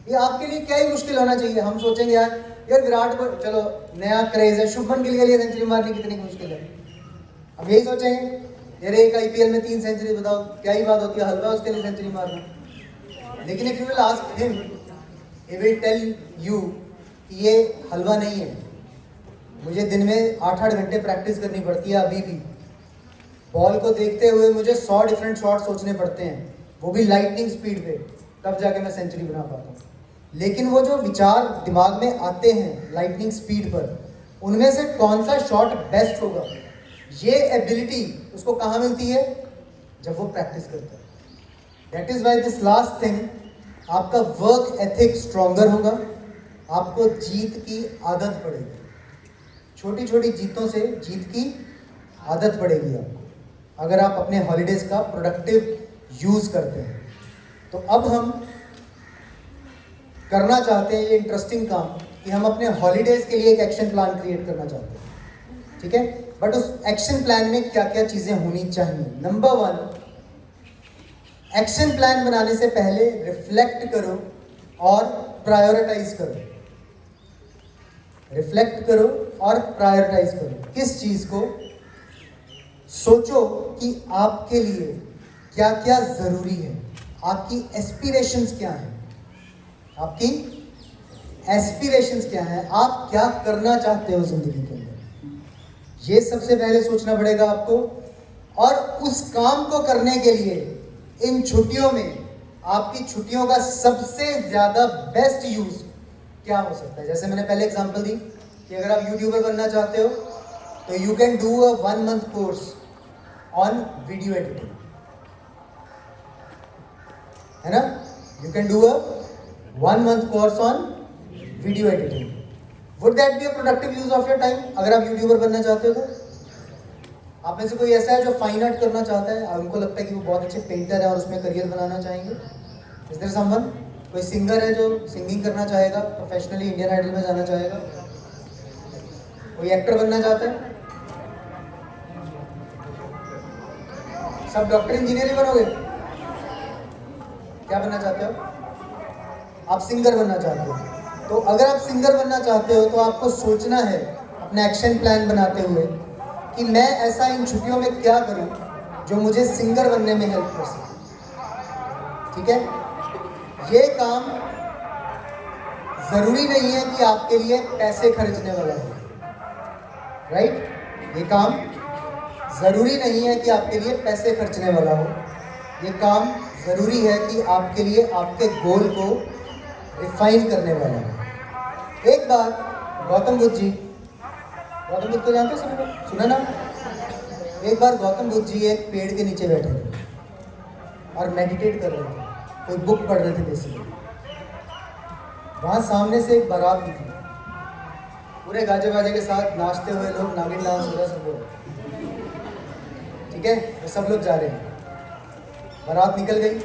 ये आपके लिए क्या ही मुश्किल होना चाहिए? हम सोचेंगे यार यार विराट को चलो नया क्रेज है, शुभमन गिल के लिए सेंचुरी मारनी कितनी मुश्किल है। अब यही सोचेंगे यार एक आईपीएल में 3 सेंचुरी, बताओ क्या ही बात होती है, हलवा उसके लिए सेंचुरी मारना। लेकिन if you will ask him, he will tell you कि ये हलवा नहीं है, मुझे दिन में 8-8 घंटे प्रैक्टिस करनी पड़ती है। अभी भी बॉल को देखते हुए मुझे 100 डिफरेंट शॉट सोचने पड़ते हैं, वो भी लाइटनिंग स्पीड पे, तब जाके मैं सेंचुरी बना पाता हूँ। लेकिन वो जो विचार दिमाग में आते हैं लाइटनिंग स्पीड पर, उनमें से कौन सा शॉट बेस्ट होगा, ये एबिलिटी उसको कहाँ मिलती है, जब वो प्रैक्टिस करता है। That is why this last thing, आपका वर्क एथिक स्ट्रॉन्गर होगा, आपको जीत की आदत पड़ेगी, छोटी छोटी जीतों से जीत की आदत पड़ेगी आपको, अगर आप अपने हॉलीडेज का प्रोडक्टिव यूज करते हैं। तो अब हम करना चाहते हैं ये इंटरेस्टिंग काम कि हम अपने हॉलीडेज के लिए एक एक्शन प्लान क्रिएट करना चाहते हैं, ठीक है। बट उस एक्शन प्लान में क्या क्या चीजें होनी चाहिए। नंबर 1, एक्शन प्लान बनाने से पहले रिफ्लेक्ट करो और प्रायोरिटाइज करो। रिफ्लेक्ट करो और प्रायोरिटाइज करो। किस चीज को? सोचो कि आपके लिए क्या क्या जरूरी है, आपकी एस्पिरेशंस क्या हैं, आपकी एस्पिरेशंस क्या हैं, आप क्या करना चाहते हो जिंदगी के अंदर, ये सबसे पहले सोचना पड़ेगा आपको। और उस काम को करने के लिए इन छुट्टियों में आपकी छुट्टियों का सबसे ज्यादा बेस्ट यूज क्या हो सकता है। जैसे मैंने पहले एग्जांपल दी कि अगर आप यूट्यूबर बनना चाहते हो तो you can do a 1 month course on video editing, है ना। You can do a 1 month course on video editing. Would that be a productive use of your time? अगर आप यूट्यूबर बनना चाहते हो तो आप में से कोई ऐसा है जो फाइन आर्ट करना चाहता है और उनको लगता है कि वो बहुत अच्छे पेंटर है और उसमें करियर बनाना चाहेंगे? Is there someone? कोई सिंगर है जो सिंगिंग करना चाहेगा, प्रोफेशनली इंडियन आइडल में जाना चाहेगा? कोई एक्टर बनना चाहता है? सब डॉक्टर इंजीनियर ही बनोगे? क्या बनना चाहते हो आप? सिंगर बनना चाहते हो। तो अगर आप सिंगर बनना चाहते हो तो आपको सोचना है अपना एक्शन प्लान बनाते हुए कि मैं ऐसा इन छुट्टियों में क्या करूं जो मुझे सिंगर बनने में हेल्प कर सके, ठीक है। ये काम जरूरी नहीं है कि आपके लिए पैसे खर्चने वाला हो, राइट। ये काम जरूरी नहीं है कि आपके लिए पैसे खर्चने वाला हो। ये काम जरूरी है कि आपके लिए आपके गोल को रिफाइन करने वाला हो। एक बार गौतम बुद्ध जी, गौतम बुद्ध को जानते हो सभी लोग? सुना ना? एक बार गौतम बुद्ध जी एक पेड़ के नीचे बैठे थे और मेडिटेट कर रहे थे, कोई बुक पढ़ रहे थे बेसिकली। वहाँ सामने से एक बारात निकली, पूरे गाजे बाजे के साथ नाचते हुए लोग, नागिन डांस हो रहा सब लोग, ठीक है। तो सब लोग जा रहे हैं, बारात निकल गई।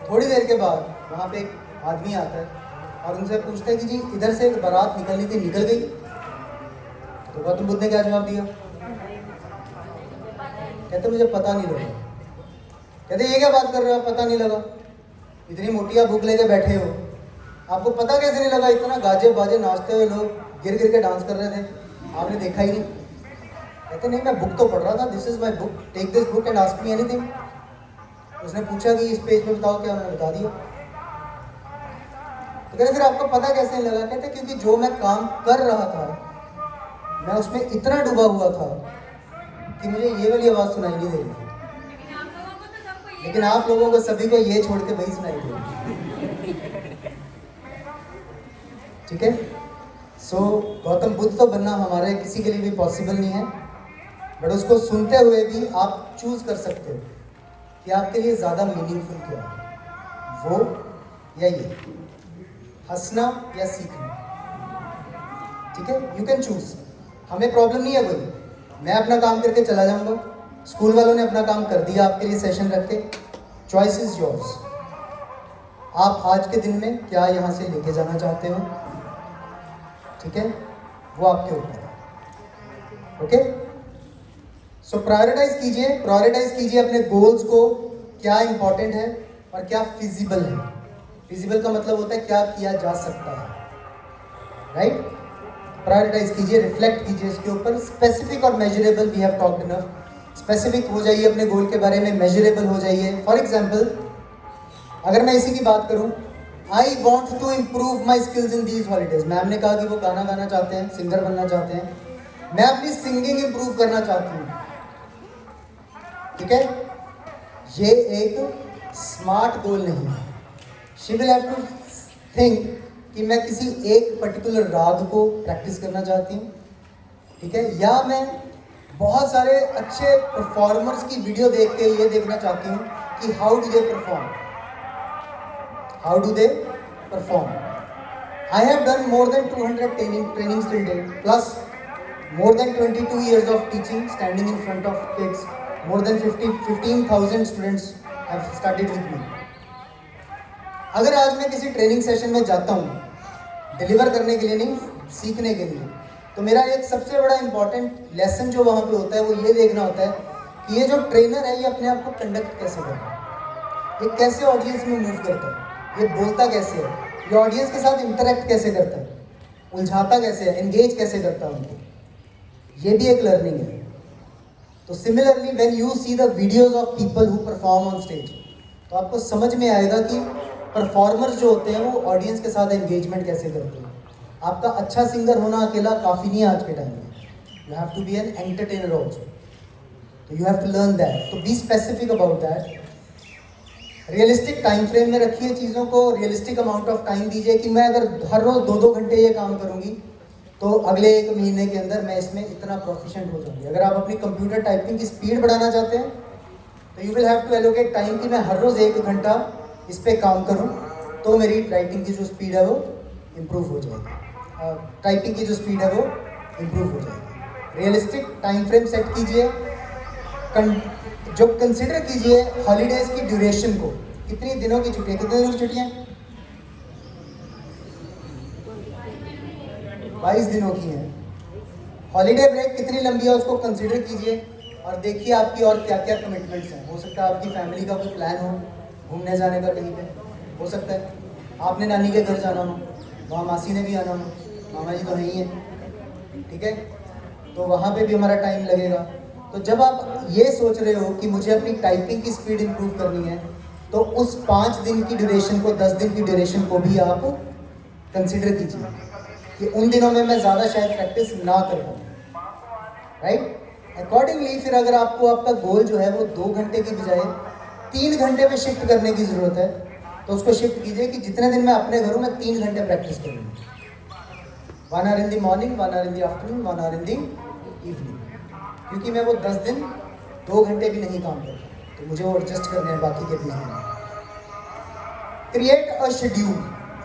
थोड़ी देर के बाद वहाँ पे एक आदमी आता है और उनसे पूछता है कि जी इधर से एक बारात निकलनी थी, निकल गई? तो गौतम बुद्ध ने क्या जवाब दिया? कहते मुझे पता नहीं लगा। कहते ये क्या बात कर रहे हो, पता नहीं लगा? इतनी मोटिया भूख लेके बैठे हो, आपको पता कैसे नहीं लगा? इतना गाजे बाजे नाचते हुए लोग गिर गिर के डांस कर रहे थे, आपने देखा ही नहीं? कहते नहीं, मैं बुक तो पढ़ रहा था, this is my book, take this book and ask me anything. उसने पूछा कि इस पेज पे बताओ क्या, उन्होंने बता दिया। तो कहते फिर आपको पता कैसे नहीं लगा? कहते क्योंकि जो मैं काम कर रहा था मैं उसमें इतना डूबा हुआ था कि मुझे ये वाली आवाज़ सुनाई नहीं दे रही थी, लेकिन आप लोगों को सभी को ये छोड़ के वही सुनाई दे रही, ठीक है। सो गौतम बुद्ध तो बनना हमारे किसी के लिए भी पॉसिबल नहीं है, बट उसको सुनते हुए भी आप चूज कर सकते हो कि आपके लिए ज़्यादा मीनिंगफुल क्या है, वो या ये, हंसना या सीखना, ठीक है। यू कैन चूज, हमें प्रॉब्लम नहीं है कोई, मैं अपना काम करके चला जाऊंगा, स्कूल वालों ने अपना काम कर दिया आपके लिए सेशन रख के, चॉइस इज योर्स। आप आज के दिन में क्या यहाँ से लेके जाना चाहते हो, ठीक है, वो आपके ऊपर है, ओके। सो प्रायोरिटाइज कीजिए अपने गोल्स को, क्या इंपॉर्टेंट है और क्या फिजिबल है। फिजिबल का मतलब होता है क्या किया जा सकता है, राइट? प्रायोरिटाइज कीजिए, रिफ्लेक्ट कीजिए इसके ऊपर। स्पेसिफिक और measurable, we have talked enough. Specific हो जाइए अपने गोल के बारे में, मेजरेबल हो जाइए। फॉर एग्जाम्पल, अगर मैं इसी की बात करूं, I want to improve my skills in these holidays. Ma'am ने कहा कि वो गाना गाना चाहते हैं, सिंगर बनना चाहते हैं। मैं अपनी सिंगिंग इम्प्रूव करना चाहती हूँ, ठीक है? ये एक स्मार्ट गोल नहीं है। She will have to think कि मैं किसी एक पर्टिकुलर राग को प्रैक्टिस करना चाहती हूँ, ठीक है? या मैं बहुत सारे अच्छे परफॉर्मर्स की वीडियो देख के ये देखना चाहती हूँ कि how do they perform, how do they perform. I have done more than 200 trainings till date, plus more than 22 years of teaching, standing in front of kids. More than 15,000 students have studied with me. अगर आज मैं किसी training session में जाता हूँ, deliver करने के लिए नहीं, सीखने के लिए, तो मेरा एक सबसे बड़ा इंपॉर्टेंट लेसन जो वहाँ पे होता है वो ये देखना होता है कि ये जो ट्रेनर है ये अपने आप को कंडक्ट कैसे करता है, ये कैसे ऑडियंस में मूव करता है, ये बोलता कैसे है, ये ऑडियंस के साथ इंटरेक्ट कैसे करता है, उलझाता कैसे है, एंगेज कैसे करता है उनको। ये भी एक लर्निंग है। तो similarly when you see the videos of people who perform on stage, तो आपको समझ में आएगा कि परफॉर्मर्स जो होते हैं वो ऑडियंस के साथ एंगेजमेंट कैसे करते हैं। आपका अच्छा सिंगर होना अकेला काफ़ी नहीं है आज के टाइम में, you have to be an entertainer also, तो you have to learn that. तो be specific about that. Realistic time frame में रखिए चीज़ों को, रियलिस्टिक अमाउंट ऑफ टाइम दीजिए कि मैं अगर हर रोज़ 2-2 घंटे ये काम करूँगी तो अगले 1 महीने के अंदर मैं इसमें इतना प्रोफिशिएंट हो जाऊँगी। अगर आप अपनी कंप्यूटर टाइपिंग की स्पीड बढ़ाना चाहते हैं तो you will have to allocate time कि मैं हर रोज़ 1 घंटा इस पर काम करूँ, तो मेरी राइटिंग की जो स्पीड है वो इम्प्रूव हो जाएगी, टाइपिंग की जो स्पीड है वो इम्प्रूव हो जाएगी। रियलिस्टिक टाइम फ्रेम सेट कीजिए। जो कंसिडर कीजिए हॉलीडेज़ की ड्यूरेशन को, कितनी दिनों की छुट्टियाँ, कितने दिनों की छुट्टियाँ? 22 दिनों की हैं। हॉलीडे ब्रेक कितनी लंबी है उसको कंसिडर कीजिए और देखिए आपकी और क्या क्या कमिटमेंट्स हैं। हो सकता है आपकी फैमिली का कोई प्लान हो घूमने जाने का कहीं पे, हो सकता है आपने नानी के घर जाना हो, वहाँ मासी ने भी आना हो, मामा जी तो नहीं है, ठीक है? तो वहाँ पे भी हमारा टाइम लगेगा। तो जब आप ये सोच रहे हो कि मुझे अपनी टाइपिंग की स्पीड इम्प्रूव करनी है, तो उस 5 दिन की ड्यूरेशन को, 10 दिन की ड्यूरेशन को भी आप कंसिडर कीजिए कि उन दिनों में मैं ज़्यादा शायद प्रैक्टिस ना कर पाऊँ, राइट? अकॉर्डिंगली फिर अगर आपको आपका गोल जो है वो 2 घंटे की बजाय 3 घंटे पे शिफ्ट करने की ज़रूरत है, तो उसको शिफ्ट कीजिए कि जितने दिन मैं अपने घर हूँ मैं 3 घंटे प्रैक्टिस करूँगी। 1 hour in the morning, 1 hour in the afternoon, 1 hour in the evening, क्योंकि मैं वो 10 दिन 2 घंटे भी नहीं काम करता, तो मुझे वो एडजस्ट करने हैं बाकी के 20 दिन। क्रिएट अ शेड्यूल,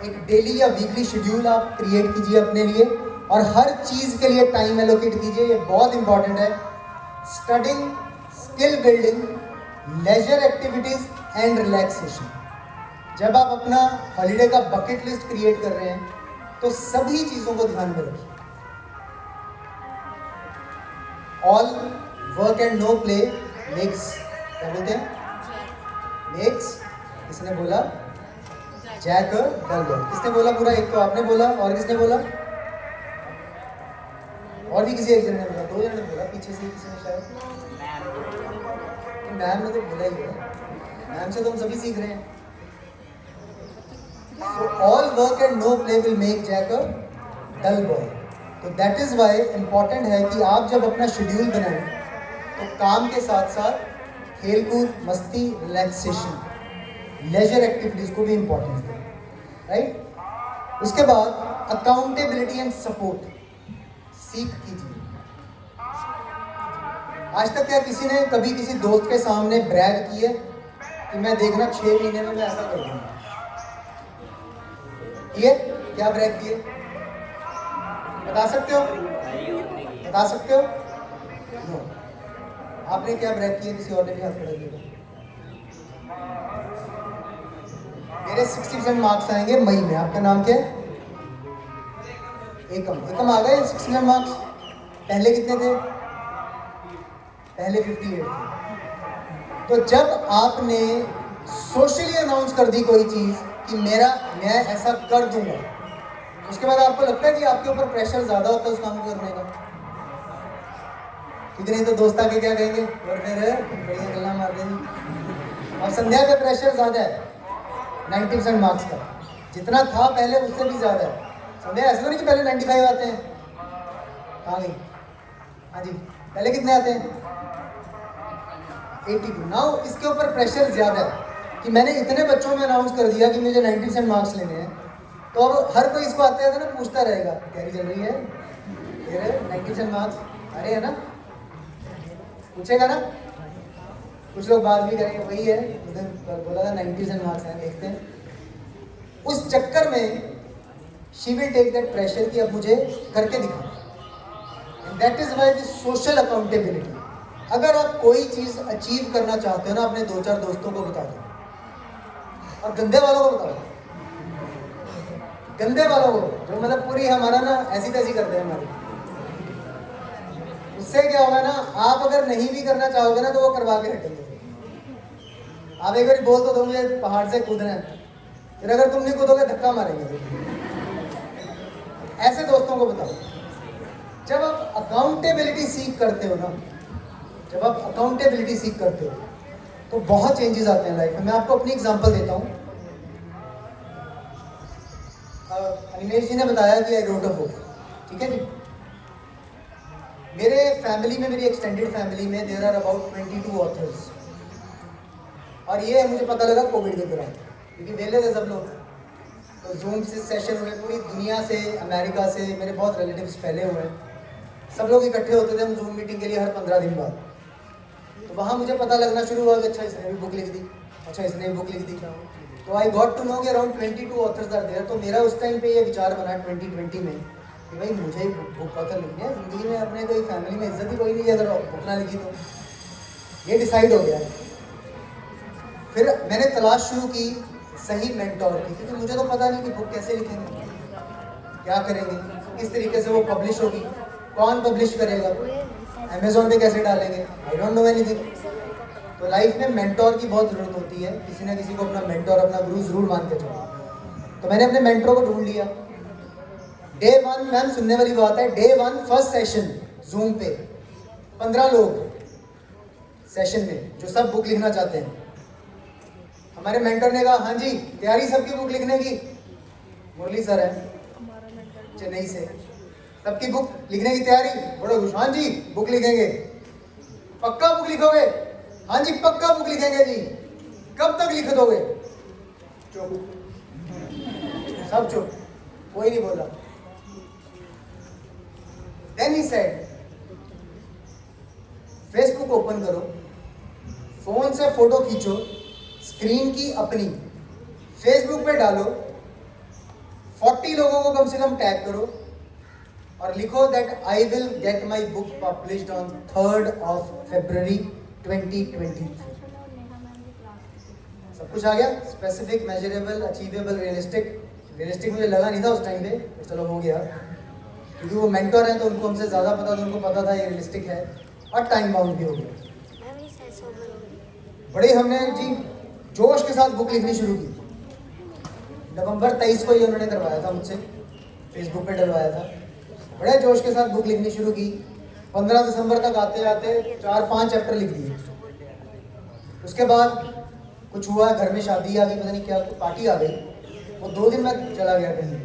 एक डेली या वीकली शेड्यूल आप क्रिएट कीजिए अपने लिए और हर चीज़ के लिए टाइम एलोकेट कीजिए। ये बहुत इंपॉर्टेंट है। Studying, skill building, leisure activities and relaxation. जब आप अपना हॉलीडे का बकेट लिस्ट क्रिएट कर रहे हैं तो सभी चीज़ों को ध्यान में रखिए। All work and no play makes, क्या बोलते हैं, मेक्स, किसने बोला, जैक डल बॉय। किसने बोला पूरा? एक तो आपने बोला, और किसने बोला? और भी किसी एक जन ने बोला, 2 जन ने बोला, पीछे से किसी ने शायद, मैम ने तो बोला ही है, मैम से तो हम सभी सीख रहे हैं। So all work and no play will make Jack a dull boy. तो that is why important है कि आप जब अपना शेड्यूल बनाएं तो काम के साथ साथ खेलकूद, मस्ती, रिलैक्सेशन, लेजर एक्टिविटीज़ को भी इम्पोर्टेंस दें, राइट? उसके बाद अकाउंटेबिलिटी एंड सपोर्ट सीख कीजिए। आज तक क्या किसी ने कभी किसी दोस्त के सामने ब्रैग किया कि मैं देखना 6 महीने में मैं ऐसा कर दूँगा? ये क्या ब्रैग किए? बता सकते हो? बता सकते हो? नो। आपने क्या ब्रैग किए? किसी और ने भी हाथ खड़ा किया? मेरे 60% मार्क्स आएंगे मई में। आपका नाम क्या है? एकम आ गए 60% मार्क्स। पहले कितने थे? पहले 58 थे। तो जब आपने सोशली अनाउंस कर दी कोई चीज़ कि मैं ऐसा कर दूंगा, उसके बाद आपको लगता है कि आपके ऊपर प्रेशर ज़्यादा होता है उस काम को करने का, क्योंकि नहीं तो दोस्त आके क्या कहेंगे और फिर बढ़िया गल्ला मार देंगे। और संध्या का प्रेशर ज़्यादा है 90% मार्क्स का, जितना था पहले उससे भी ज़्यादा है। संध्या ऐसा तो नहीं कि पहले 95 आते हैं, कहाँ गई? हाँ जी, पहले कितने आते हैं? 82। नाउ इसके ऊपर प्रेशर ज़्यादा है कि मैंने इतने बच्चों में अनाउंस कर दिया कि मुझे 90% मार्क्स लेने हैं, तो अब हर कोई इसको आते आते ना पूछता रहेगा तैयारी चल रही है, तेरे 90% मार्क्स आ रहे हैं ना, पूछेगा ना। कुछ लोग बात भी करेंगे, वही है उस दिन बोला था 90% मार्क्स हैं, देखते हैं। उस चक्कर में she will take that pressure कि अब मुझे करके दिखा, and that is why this social accountability. अगर आप कोई चीज़ अचीव करना चाहते हो ना, अपने 2-4 दोस्तों को बता दो, और गंदे वालों को बताओ, गंदे वालों को जो मतलब पूरी हमारा ना ऐसी तैसी करते हैं हमारी। उससे क्या होगा ना, आप अगर नहीं भी करना चाहोगे ना तो वो करवा के हटेंगे। आप एक बार बोल तो दो मुझे पहाड़ से कूदना है, फिर अगर तुम नहीं कूदोगे धक्का मारेंगे। ऐसे दोस्तों को बताओ। जब आप अकाउंटेबिलिटी सीख करते हो ना, जब आप अकाउंटेबिलिटी सीख करते हो तो बहुत चेंजेस आते हैं लाइफ में। मैं आपको अपनी एग्जांपल देता हूँ। अनिमेश जी ने बताया कि आई रोट अ बुक, ठीक है जी। मेरे फैमिली में, मेरी एक्सटेंडेड फैमिली में देयर आर अबाउट 22 ऑथर्स, और ये मुझे पता लगा कोविड के दौरान, क्योंकि वेले थे सब लोग, तो जूम से सेशन हुए पूरी दुनिया से, अमेरिका से मेरे बहुत रिलेटिव्स फैले हुए हैं, सब लोग इकट्ठे होते थे हम जूम मीटिंग के लिए हर 15 दिन बाद। तो वहाँ मुझे पता लगना शुरू हुआ कि अच्छा इसने भी बुक लिख दी, अच्छा इसने भी बुक लिख दी। तो आई गॉट टू नो कि अराउंड 22 ऑथर्स आर देयर। तो मेरा उस टाइम पे ये विचार बना 2020 में कि भाई मुझे बुक ऑथर लिखनी है ज़िंदगी में, अपने कोई फैमिली में इज्जत ही कोई नहीं है अगर बुक ना लिखी तो। ये डिसाइड हो गया। फिर मैंने तलाश शुरू की सही मेंटोर की, क्योंकि मुझे तो पता नहीं कि बुक कैसे लिखेंगे, क्या करेंगे, किस तरीके से वो पब्लिश होगी, कौन पब्लिश करेगा, अमेज़ॉन पे कैसे डालेंगे, आई डोंट नो एनीथिंग। तो लाइफ में मेंटोर की बहुत ज़रूरत होती है, किसी ना किसी को अपना मेंटोर, अपना गुरु ज़रूर मान के चलो। तो मैंने अपने मेंटोर को ढूंढ लिया। डे 1, मैम सुनने वाली बात है, डे 1 फर्स्ट सेशन जूम पे 15 लोग सेशन में जो सब बुक लिखना चाहते हैं। हमारे मेंटर ने कहा हाँ जी तैयारी सबकी बुक लिखने की। मुरली सर है चेन्नई से, सबकी बुक लिखने की तैयारी, बड़े खुश, हाँ जी बुक लिखेंगे, पक्का बुक लिखोगे, हाँ जी पक्का बुक लिखेंगे जी, कब तक लिख दोगे? चुप, सब चुप, कोई नहीं बोला। Then he said Facebook open करो, फोन से फोटो खींचो, स्क्रीन की अपनी फेसबुक पे डालो, 40 लोगों को कम से कम टैग करो और लिखो that I will get my book published on 3rd of February 2023। सब कुछ आ गया, specific, measurable, achievable, realistic. Realistic मुझे लगा नहीं था उस टाइम पे, तो चलो हो गया, क्योंकि वो मेंटर हैं तो उनको हमसे ज़्यादा पता था, उनको पता था ये रियलिस्टिक है, और टाइम बाउंड भी हो गया। बड़े हमने जी जोश के साथ बुक लिखनी शुरू की। नवंबर 23 को ही उन्होंने करवाया था मुझसे, फेसबुक पे डलवाया था। बड़े जोश के साथ बुक लिखनी शुरू की। 15 दिसंबर तक आते आते 4-5 चैप्टर लिख दिए। उसके बाद कुछ हुआ, घर में शादी आ गई, पता नहीं क्या पार्टी आ गई, वो 2 दिन में चला गया कहीं।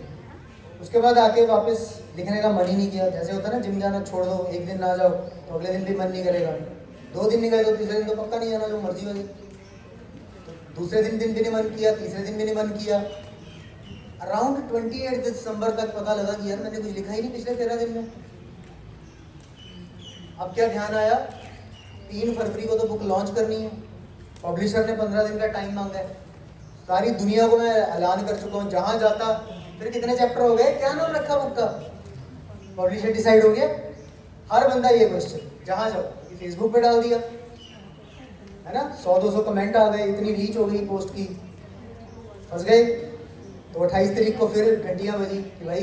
उसके बाद आके वापस लिखने का मन ही नहीं किया। जैसे होता है ना जिम जाना छोड़ दो, एक दिन ना जाओ तो अगले दिन भी मन नहीं करेगा, 2 दिन नहीं गए तो तीसरे दिन तो पक्का नहीं जाना, जो मर्जी हो जाए। दूसरे दिन भी नहीं मन किया, तीसरे दिन भी नहीं मन किया। अराउंड 28 दिसंबर तक पता लगा कि यार मैंने कुछ लिखा ही नहीं पिछले 13 दिन में। अब क्या ध्यान आया, 3 फरवरी को तो बुक लॉन्च करनी है, पब्लिशर ने 15 दिन का टाइम मांगा है। सारी दुनिया को मैं ऐलान कर चुका हूँ, जहाँ जाता फिर कितने चैप्टर हो गए, क्या नाम रखा बुक का, पब्लिशर डिसाइड हो गया। हर बंदा ये क्वेश्चन, जहाँ जाओ, फेसबुक पे डाल दिया है ना, 100-200 कमेंट आ गए, इतनी रीच हो गई पोस्ट की, फंस गए। तो 28 तारीख को फिर घंटियाँ बजी कि भाई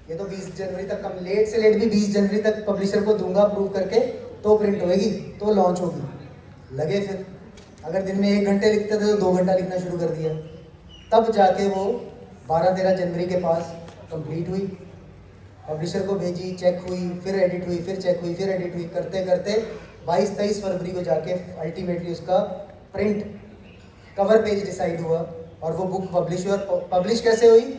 ये तो 20 जनवरी तक, कम लेट से लेट भी 20 जनवरी तक पब्लिशर को दूंगा प्रूव करके, तो प्रिंट होएगी, तो लॉन्च होगी। लगे फिर, अगर दिन में 1 घंटे लिखते थे तो 2 घंटा लिखना शुरू कर दिया। तब जाके वो 12-13 जनवरी के पास कंप्लीट हुई, पब्लिशर को भेजी, चेक हुई, फिर एडिट हुई, फिर चेक हुई, फिर एडिट हुई, करते करते 22-23 फरवरी को जाके अल्टीमेटली उसका प्रिंट कवर पेज डिसाइड हुआ और वो बुक पब्लिश हुई। और पब्लिश कैसे हुई?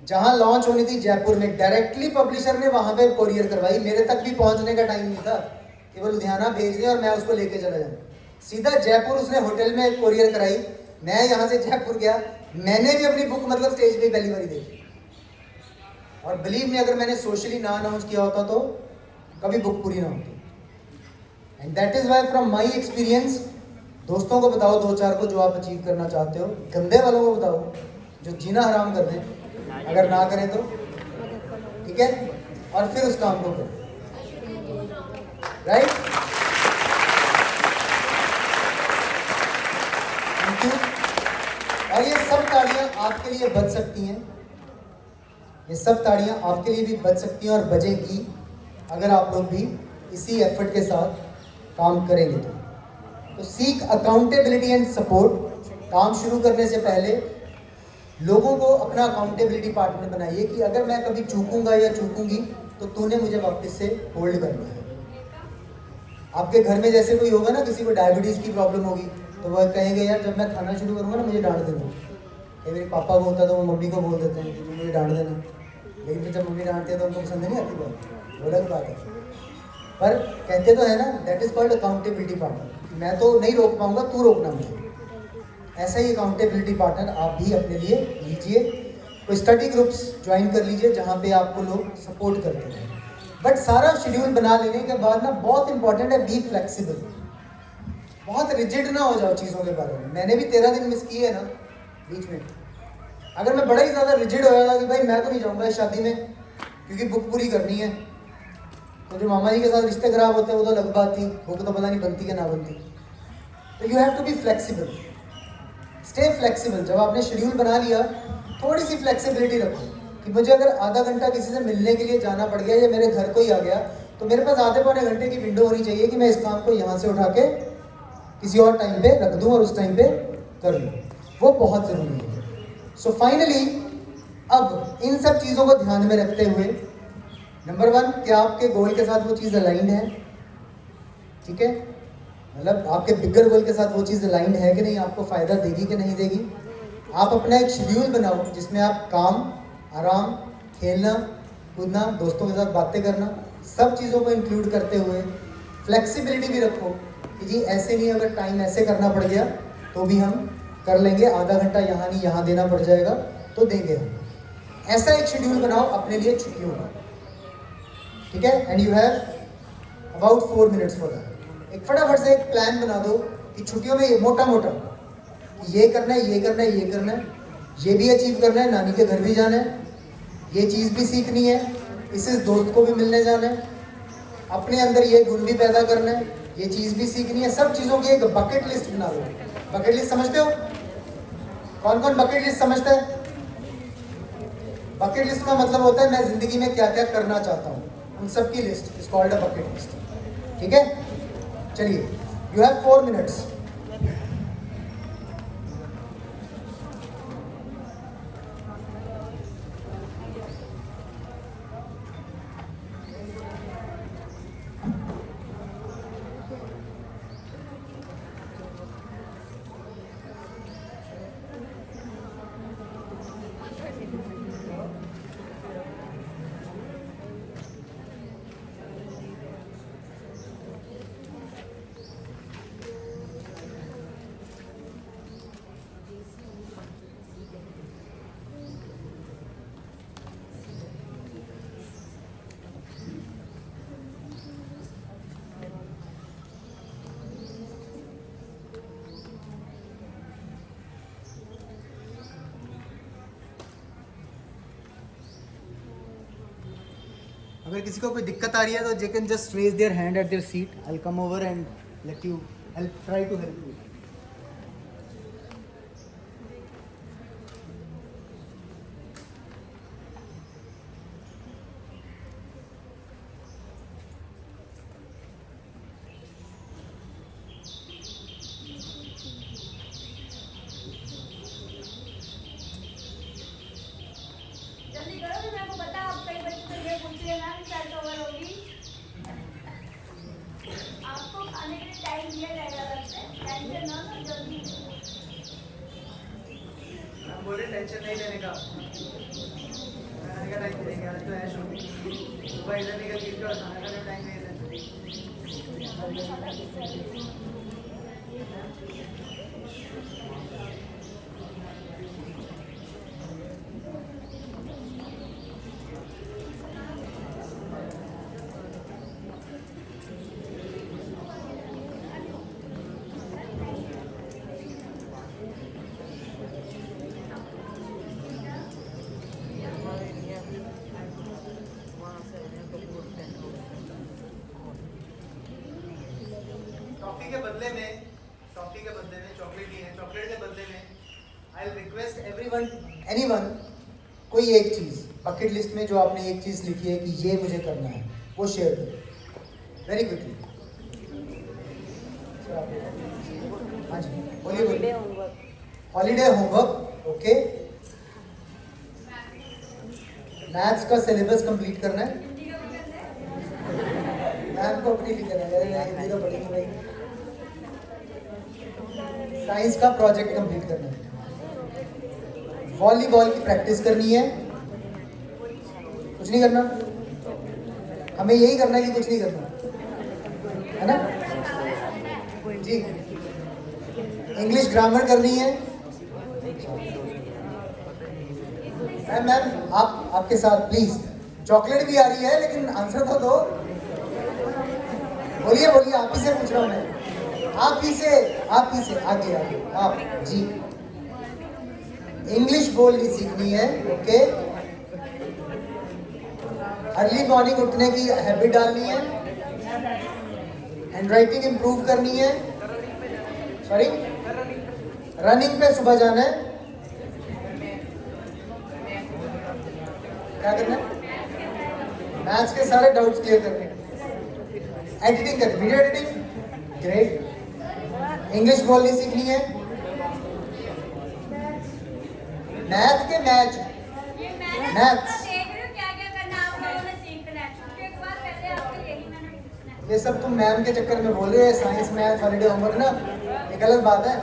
जहाँ लॉन्च होनी थी जयपुर में, डायरेक्टली पब्लिशर ने वहाँ पे कोरियर करवाई। मेरे तक भी पहुँचने का टाइम नहीं था कि वो लुधियाना भेज दें और मैं उसको लेके चला जाऊँ। सीधा जयपुर उसने होटल में कोरियर कराई, मैं यहाँ से जयपुर गया। मैंने भी अपनी बुक मतलब स्टेज पे पहली बार देखी, और बिलीव में अगर मैंने सोशली ना अनाउंस किया होता तो कभी बुक पूरी ना होती। And that is why from my experience, दोस्तों को बताओ 2-4 को जो आप अचीव करना चाहते हो, गंदे वालों को बताओ जो जीना हराम कर दें, अगर ना करें तो ठीक है, और फिर उस काम को करें, राइट? Thank you. और ये सब तालियां आपके लिए बज सकती हैं, ये सब ताड़ियाँ आपके लिए भी बज सकती हैं और बजेंगी अगर आप लोग भी इसी एफर्ट के साथ काम करेंगे तो सीक अकाउंटेबिलिटी एंड सपोर्ट। काम शुरू करने से पहले लोगों को अपना अकाउंटेबिलिटी पार्टनर बनाइए कि अगर मैं कभी चूकूंगा या चूकूंगी तो तूने मुझे वापस से होल्ड करना है। आपके घर में जैसे कोई होगा ना, किसी को डायबिटीज़ की प्रॉब्लम होगी तो वह कहेंगे यार जब मैं खाना शुरू करूँगा ना मुझे डांट देना। कई मेरे पापा बोलता तो वो मम्मी को बोल देते हैं कि मुझे डांट देना, लेकिन फिर जब मम्मी डांटते हैं तो उनको पसंद नहीं आती बात, वो अलग बात है। पर कहते तो है ना, that is called accountability partner. मैं तो नहीं रोक पाऊंगा, तू रोकना मुझे। ऐसा ही अकाउंटेबिलिटी पार्टनर आप भी अपने लिए लीजिए। कोई स्टडी ग्रुप्स ज्वाइन कर लीजिए जहाँ पे आपको लोग सपोर्ट करते हैं। बट सारा शेड्यूल बना लेने के बाद ना बहुत इंपॉर्टेंट है, बी फ्लेक्सिबल। बहुत रिजिड ना हो जाओ चीज़ों के बारे में। मैंने भी 13 दिन मिस किए ना बीच में। अगर मैं बड़ा ही ज़्यादा रिजिड हो जाता कि भाई मैं तो नहीं जाऊँगा इस शादी में क्योंकि बुक पूरी करनी है, तो जो मामा जी के साथ रिश्ते खराब होते हैं वो तो अलग बात थी, बुक तो पता नहीं बनती कि ना बनती। तो you have to be flexible, stay flexible. जब आपने शेड्यूल बना लिया थोड़ी सी फ्लेक्सिबिलिटी रखो कि मुझे अगर आधा घंटा किसी से मिलने के लिए जाना पड़ गया या मेरे घर को ही आ गया तो मेरे पास आधे पौने घंटे की विंडो होनी चाहिए कि मैं इस काम को यहाँ से उठा के किसी और टाइम पे रख दूँ और उस टाइम पे कर लूँ। वो बहुत ज़रूरी है। सो फाइनली अब इन सब चीज़ों को ध्यान में रखते हुए, नंबर 1, क्या आपके गोल के साथ वो चीज़ अलाइंड है? ठीक है, मतलब आपके बिगर गोल के साथ वो चीज़ अलाइंड है कि नहीं, आपको फ़ायदा देगी कि नहीं देगी। आप अपना एक शेड्यूल बनाओ जिसमें आप काम, आराम, खेलना कूदना, दोस्तों के साथ बातें करना, सब चीज़ों को इंक्लूड करते हुए फ्लेक्सिबिलिटी भी रखो कि जी ऐसे नहीं, अगर टाइम ऐसे करना पड़ गया तो भी हम कर लेंगे, आधा घंटा यहाँ नहीं यहाँ देना पड़ जाएगा तो देंगे हम। ऐसा एक शेड्यूल बनाओ अपने लिए छुट्टियों का, ठीक है। And you have about 4 minutes for that. एक फटाफट से एक प्लान बना दो कि छुट्टियों में ये मोटा मोटा ये करना है, ये करना है, ये करना है, ये भी अचीव करना है, नानी के घर भी जाना है, ये चीज़ भी सीखनी है, इस दोस्त को भी मिलने जाना है, अपने अंदर ये गुण भी पैदा करना है, ये चीज़ भी सीखनी है। सब चीज़ों की एक बकेट लिस्ट बना लो। बकेट लिस्ट समझते हो? कौन कौन बकेट लिस्ट समझता है? बकेट लिस्ट का मतलब होता है मैं ज़िंदगी में क्या क्या करना चाहता हूँ, उन सब की list is called a bucket list. ठीक है, चलिए, यू हैव 4 मिनट्स। अगर किसी को कोई दिक्कत आ रही है तो they can just raise their hand at their seat, I will come over and let you help, try to help you. जल्दी करो बोले टेंशन नहीं लेने का, खाने का टाइम देंगे, आज तो ऐश होगी, सुबह इधर निकल के खाना खाने का टाइम नहीं टॉफी के बदले में चॉकलेट ही है, चॉकलेट के बदले में आई विल रिक्वेस्ट एनीवन कोई एक चीज बकेट लिस्ट में जो आपने एक चीज लिखी है कि ये मुझे करना है वो शेयर करें वेरी क्विकली। हाँ जी बोलिए। Holiday homework okay. मैथ्स का सिलेबस कंप्लीट करना है, मैम को अपनी लिखना है, हिंदी तो पढ़ेगी भाई। साइंस का प्रोजेक्ट कंप्लीट करना है, वॉलीबॉल की प्रैक्टिस करनी है, कुछ नहीं करना, हमें यही करना है कि कुछ नहीं करना है ना जी। इंग्लिश ग्रामर करनी है। मैम आपके साथ प्लीज, चॉकलेट भी आ रही है लेकिन आंसर तो दो। बोलिए आप ही से पूछ रहा हूँ मैं, आप ही से आगे आप जी। इंग्लिश बोलनी सीखनी है ओके। अर्ली मॉर्निंग उठने की हैबिट डालनी है, हैंडराइटिंग इंप्रूव करनी है, सॉरी रनिंग पे सुबह जाना है। क्या करना है? मैथ्स के सारे डाउट्स क्लियर करने हैं। एडिटिंग करनी, वीडियो एडिटिंग ग्रेट। इंग्लिश बोलनी सीखनी है। मैथ के मैच, मैथ्स ये सब तुम मैम के चक्कर में बोल रहे हो। साइंस मैथ हॉलीडे होमवर्क ना, ये गलत बात है।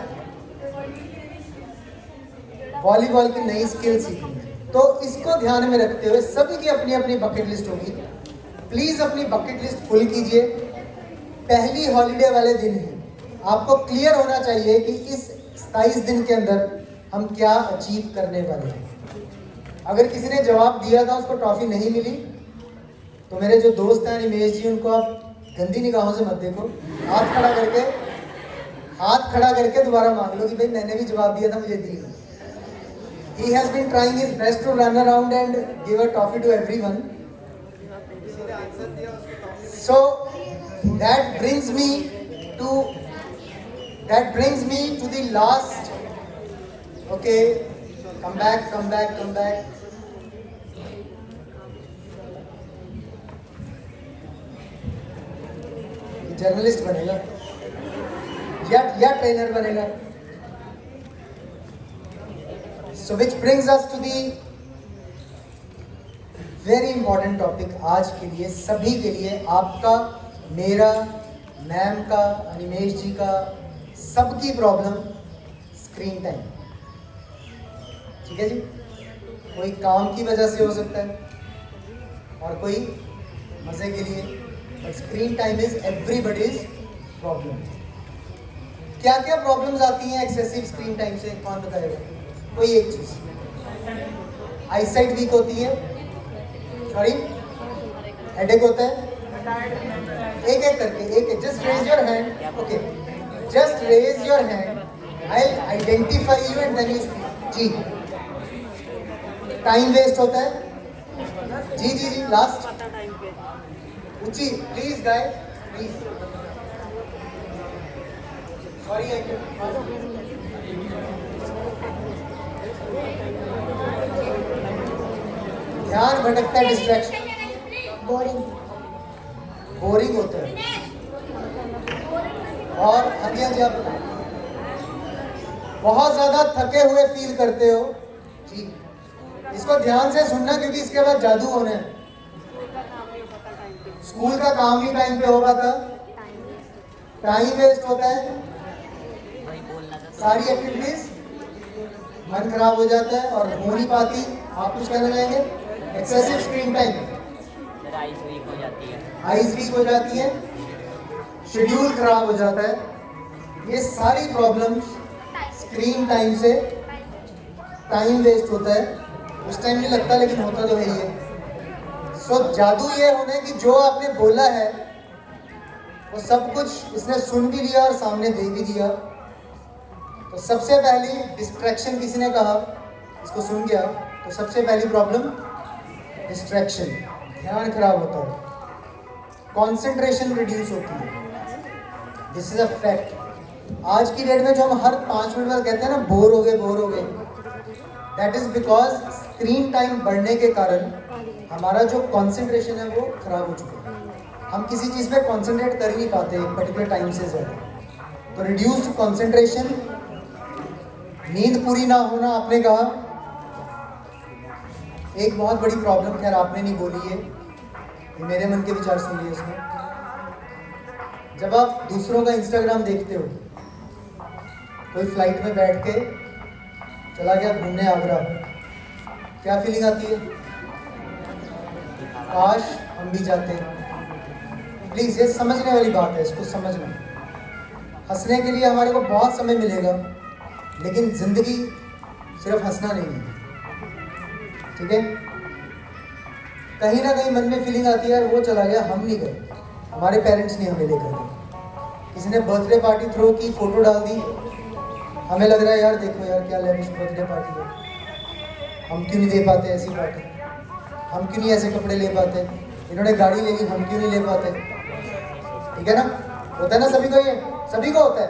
वॉलीबॉल की नई स्किल सीखनी है, तो इसको ध्यान में रखते हुए सभी की अपनी अपनी बकेट लिस्ट होगी। प्लीज अपनी बकेट लिस्ट फुल कीजिए। पहली हॉलीडे वाले दिन ही आपको क्लियर होना चाहिए कि इस 27 दिन के अंदर हम क्या अचीव करने वाले हैं। अगर किसी ने जवाब दिया था उसको ट्रॉफी नहीं मिली तो मेरे जो दोस्त हैं निमेश जी, उनको आप गंदी निगाहों से मत देखो। हाथ खड़ा करके दोबारा मांग लो कि भाई मैंने भी जवाब दिया था, मुझे दी। He has been trying his best to run around and give a trophy to everyone. So that brings me to the last. Okay, come back. Journalist बनेगा या ट्रेनर बनेगा। So which brings us to the very important topic आज के लिए, सभी के लिए, आपका, मेरा, मैम का, अनिमेश जी का, सबकी प्रॉब्लम स्क्रीन टाइम। ठीक है जी, कोई काम की वजह से हो सकता है और कोई मज़े के लिए, but screen time is everybody's problem. क्या क्या प्रॉब्लम्स आती हैं एक्सेसिव स्क्रीन टाइम से, कौन बताएगा? कोई एक चीज, आईसाइट वीक होती है, सॉरी हेडेक होता है। एक करके just raise your hand. Okay, just raise your hand, I identify you and then you speak. जी, टाइम वेस्ट होता है। जी लास्ट ऊंची प्लीज गाय प्लीज, सॉरी ध्यान भटकता है, डिस्ट्रैक्शन, बोरिंग होता है। और हाँ जी आप बहुत ज्यादा थके हुए फील करते हो जी। इसको ध्यान से सुनना क्योंकि इसके बाद जादू होना है। स्कूल का काम भी टाइम पे होगा था, टाइम वेस्ट होता है, सारी एक्टिविटीज मन खराब हो जाता है और हो नहीं पाती। आप कुछ कहना चाहेंगे? Excessive screen time, eyes weak हो जाती है। आइज वीक हो जाती है, शेड्यूल खराब हो जाता है। ये सारी प्रॉब्लम्स स्क्रीन टाइम से, टाइम वेस्ट होता है। उस टाइम नहीं लगता लेकिन होता तो है ही है। सो जादू ये होना है कि जो आपने बोला है वो सब कुछ इसने सुन भी लिया और सामने दे भी दिया। तो सबसे पहली डिस्ट्रैक्शन, किसी ने कहा इसको सुन गया, तो सबसे पहली प्रॉब्लम डिस्ट्रैक्शन, ध्यान खराब होता है, कंसंट्रेशन रिड्यूस होती है। This is a fact. आज की डेट में जो हम हर 5 मिनट बाद कहते हैं ना बोर हो गए, that is because screen time बढ़ने के कारण हमारा जो कंसंट्रेशन है वो खराब हो चुका है। हम किसी चीज़ पे कंसंट्रेट कर ही नहीं पाते एक पर्टिकुलर टाइम से ज़्यादा। तो रिड्यूस्ड कंसंट्रेशन, नींद पूरी ना होना, आपने कहा एक बहुत बड़ी प्रॉब्लम, खैर आपने नहीं बोली है, ये मेरे मन के विचार सुन लिए इसमें। जब आप दूसरों का इंस्टाग्राम देखते हो, कोई फ्लाइट में बैठ के चला गया घूमने आगरा, क्या फीलिंग आती है? काश हम भी जाते। प्लीज़ ये समझने वाली बात है, इसको समझना। हंसने के लिए हमारे को बहुत समय मिलेगा, लेकिन ज़िंदगी सिर्फ हंसना नहीं है, ठीक है? कहीं ना कहीं मन में फीलिंग आती है यार वो चला गया, हम नहीं गए, हमारे पेरेंट्स नहीं हमें लेकर गए। किसी ने बर्थडे पार्टी थ्रो की, फोटो डाल दी, हमें लग रहा है यार देखो यार क्या लेविश बर्थडे पार्टी है, हम क्यों नहीं दे पाते ऐसी पार्टी, हम क्यों नहीं ऐसे कपड़े ले पाते, इन्होंने गाड़ी ले ली हम क्यों नहीं ले पाते, ठीक है ना? होता है ना सभी को, ये सभी को होता है,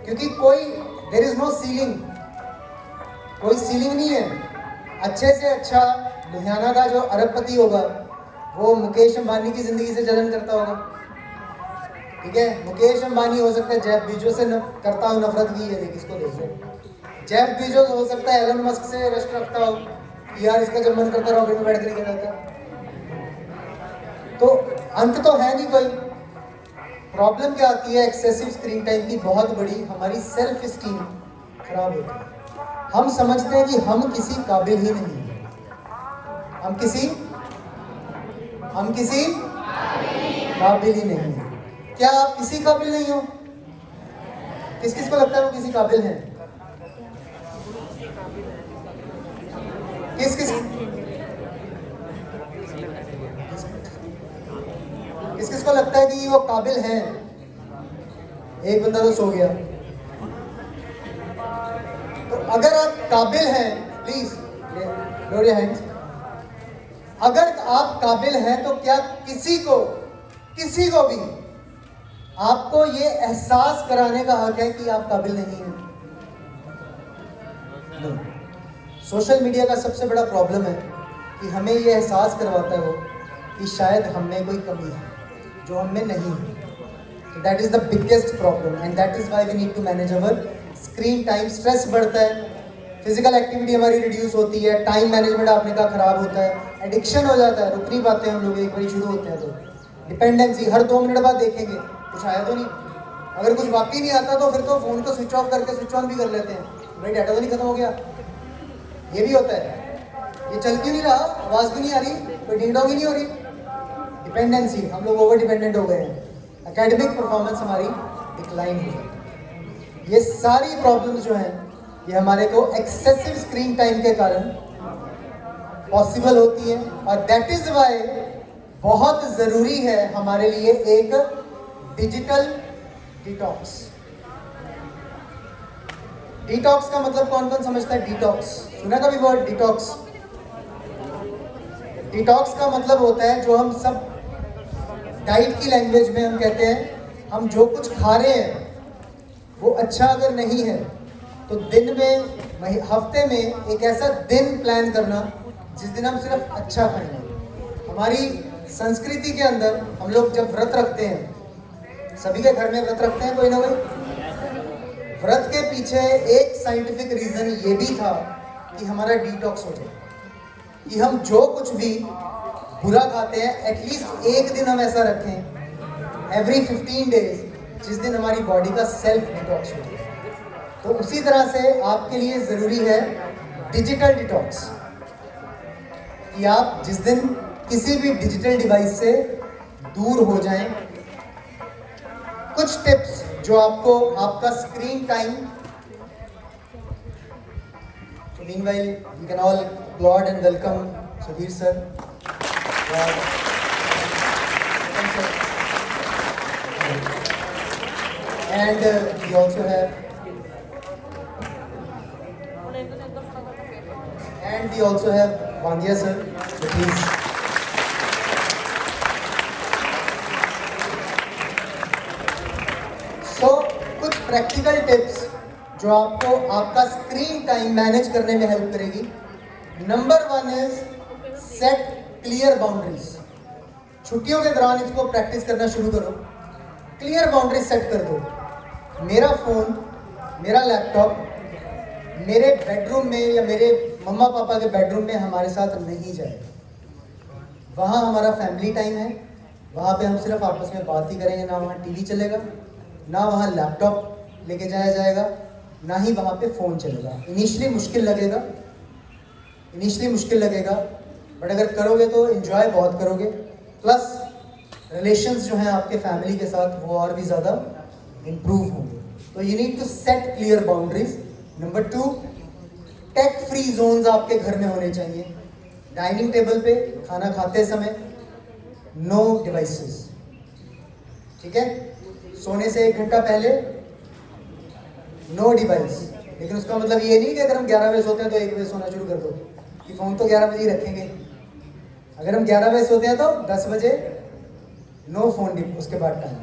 क्योंकि कोई देयर इज नो सीलिंग, कोई सीलिंग नहीं है। अच्छे से अच्छा लुधियाना का जो अरबपति होगा वो मुकेश अंबानी की ज़िंदगी से जलन करता होगा, ठीक है? मुकेश अंबानी हो सकता है जेफ बीजोस से करता हो नफरत की, ये देख इसको देख ले। जेफ बीजोस हो सकता है एलन मस्क से रश्क रखता हो, यार इसका जब मन करता रॉकेट में बैठ के निकल जाता। तो अंत तो है नहीं कोई। प्रॉब्लम क्या आती है एक्सेसिव स्क्रीन टाइम की? बहुत बड़ी हमारी सेल्फ स्टीम खराब होती है। हम समझते हैं कि हम किसी काबिल ही नहीं हैं, हम किसी काबिल ही नहीं हैं। क्या आप किसी काबिल नहीं हो? किस किस को लगता है वो किसी काबिल हैं? किस किस को लगता है कि वो काबिल हैं? एक बंदा तो सो गया। तो अगर आप काबिल हैं, प्लीज लोअर योर हैंड्स, अगर आप काबिल हैं तो क्या किसी को भी आपको ये एहसास कराने का हक है कि आप काबिल नहीं हैं? no. सोशल मीडिया का सबसे बड़ा प्रॉब्लम है कि हमें ये एहसास करवाता है वो कि शायद हम में कोई कमी है जो हम में नहीं है। That is the biggest problem and that is why we need to manage our screen time. Stress बढ़ता है, फिजिकल एक्टिविटी हमारी रिड्यूस होती है, टाइम मैनेजमेंट आपने का खराब होता है, एडिक्शन हो जाता है, रुक नहीं पाते हम लोग, एक बार शुरू होते हैं तो डिपेंडेंसी, हर 2 मिनट बाद देखेंगे कुछ आया तो नहीं, अगर कुछ वाकई नहीं आता तो फिर तो फ़ोन को स्विच ऑफ करके स्विच ऑन भी कर लेते हैं, भाई डाटा तो नहीं खत्म हो गया। ये भी होता है, ये चल क्यों नहीं रहा, आवाज़ क्यों नहीं आ रही, कोई डिंग डोंग ही नहीं हो रही। डिपेंडेंसी, हम लोग ओवर डिपेंडेंट हो गए हैं, एकेडमिक परफॉर्मेंस हमारी डिक्लाइन हो जाती है। ये सारी प्रॉब्लम्स जो हैं ये हमारे को एक्सेसिव स्क्रीन टाइम के कारण पॉसिबल होती है, और दैट इज़ वाई बहुत ज़रूरी है हमारे लिए एक डिजिटल डिटॉक्स। डिटॉक्स का मतलब कौन कौन समझता है? डिटॉक्स सुना कभी वर्ड डिटॉक्स? डिटॉक्स का मतलब होता है, जो हम सब डाइट की लैंग्वेज में हम कहते हैं, हम जो कुछ खा रहे हैं वो अच्छा अगर नहीं है तो दिन में, हफ्ते में एक ऐसा दिन प्लान करना जिस दिन हम सिर्फ अच्छा खाएंगे। हमारी संस्कृति के अंदर हम लोग जब व्रत रखते हैं, सभी के घर में व्रत रखते हैं कोई ना कोई, व्रत के पीछे एक साइंटिफिक रीज़न ये भी था कि हमारा डिटॉक्स हो जाए, कि हम जो कुछ भी बुरा खाते हैं एटलीस्ट एक दिन हम ऐसा रखें एवरी 15 डेज जिस दिन हमारी बॉडी का सेल्फ डिटॉक्स हो जाए। तो उसी तरह से आपके लिए ज़रूरी है डिजिटल डिटॉक्स, कि आप जिस दिन किसी भी डिजिटल डिवाइस से दूर हो जाएं, कुछ टिप्स जो आपको आपका screen time, meanwhile you can all applaud and welcome Sudhir sir. And we also have Bandya sir, so please. So कुछ प्रैक्टिकल टिप्स जो आपको आपका स्क्रीन टाइम मैनेज करने में हेल्प करेगी. Number 1 is set clear boundaries. छुट्टियों के दौरान इसको प्रैक्टिस करना शुरू करो. क्लियर बाउंड्रीज सेट कर दो. मेरा फ़ोन, मेरा लैपटॉप मेरे बेडरूम में या मेरे मम्मा पापा के बेडरूम में हमारे साथ नहीं जाएगा. वहाँ हमारा फैमिली टाइम है. वहाँ पे हम सिर्फ आपस में बात ही करेंगे. ना वहाँ टीवी चलेगा, ना वहाँ लैपटॉप लेके जाया जाएगा, ना ही वहाँ पे फ़ोन चलेगा. इनिशियली मुश्किल लगेगा, बट अगर करोगे तो एंजॉय बहुत करोगे. प्लस रिलेशंस जो हैं आपके फैमिली के साथ वो और भी ज़्यादा इम्प्रूव होंगे. तो you need to set clear boundaries. Number 2, tech free zones आपके घर में होने चाहिए. डाइनिंग टेबल पे खाना खाते समय नो डिवाइसेस. ठीक है, सोने से 1 घंटा पहले नो डिवाइस. लेकिन उसका मतलब ये नहीं कि अगर हम 11 बजे सोते हैं तो 1 बजे सोना शुरू कर दो, कि फ़ोन तो 11 बजे ही रखेंगे. अगर हम 11 बजे सोते हैं तो 10 बजे नो फोन, उसके बाद टाइम.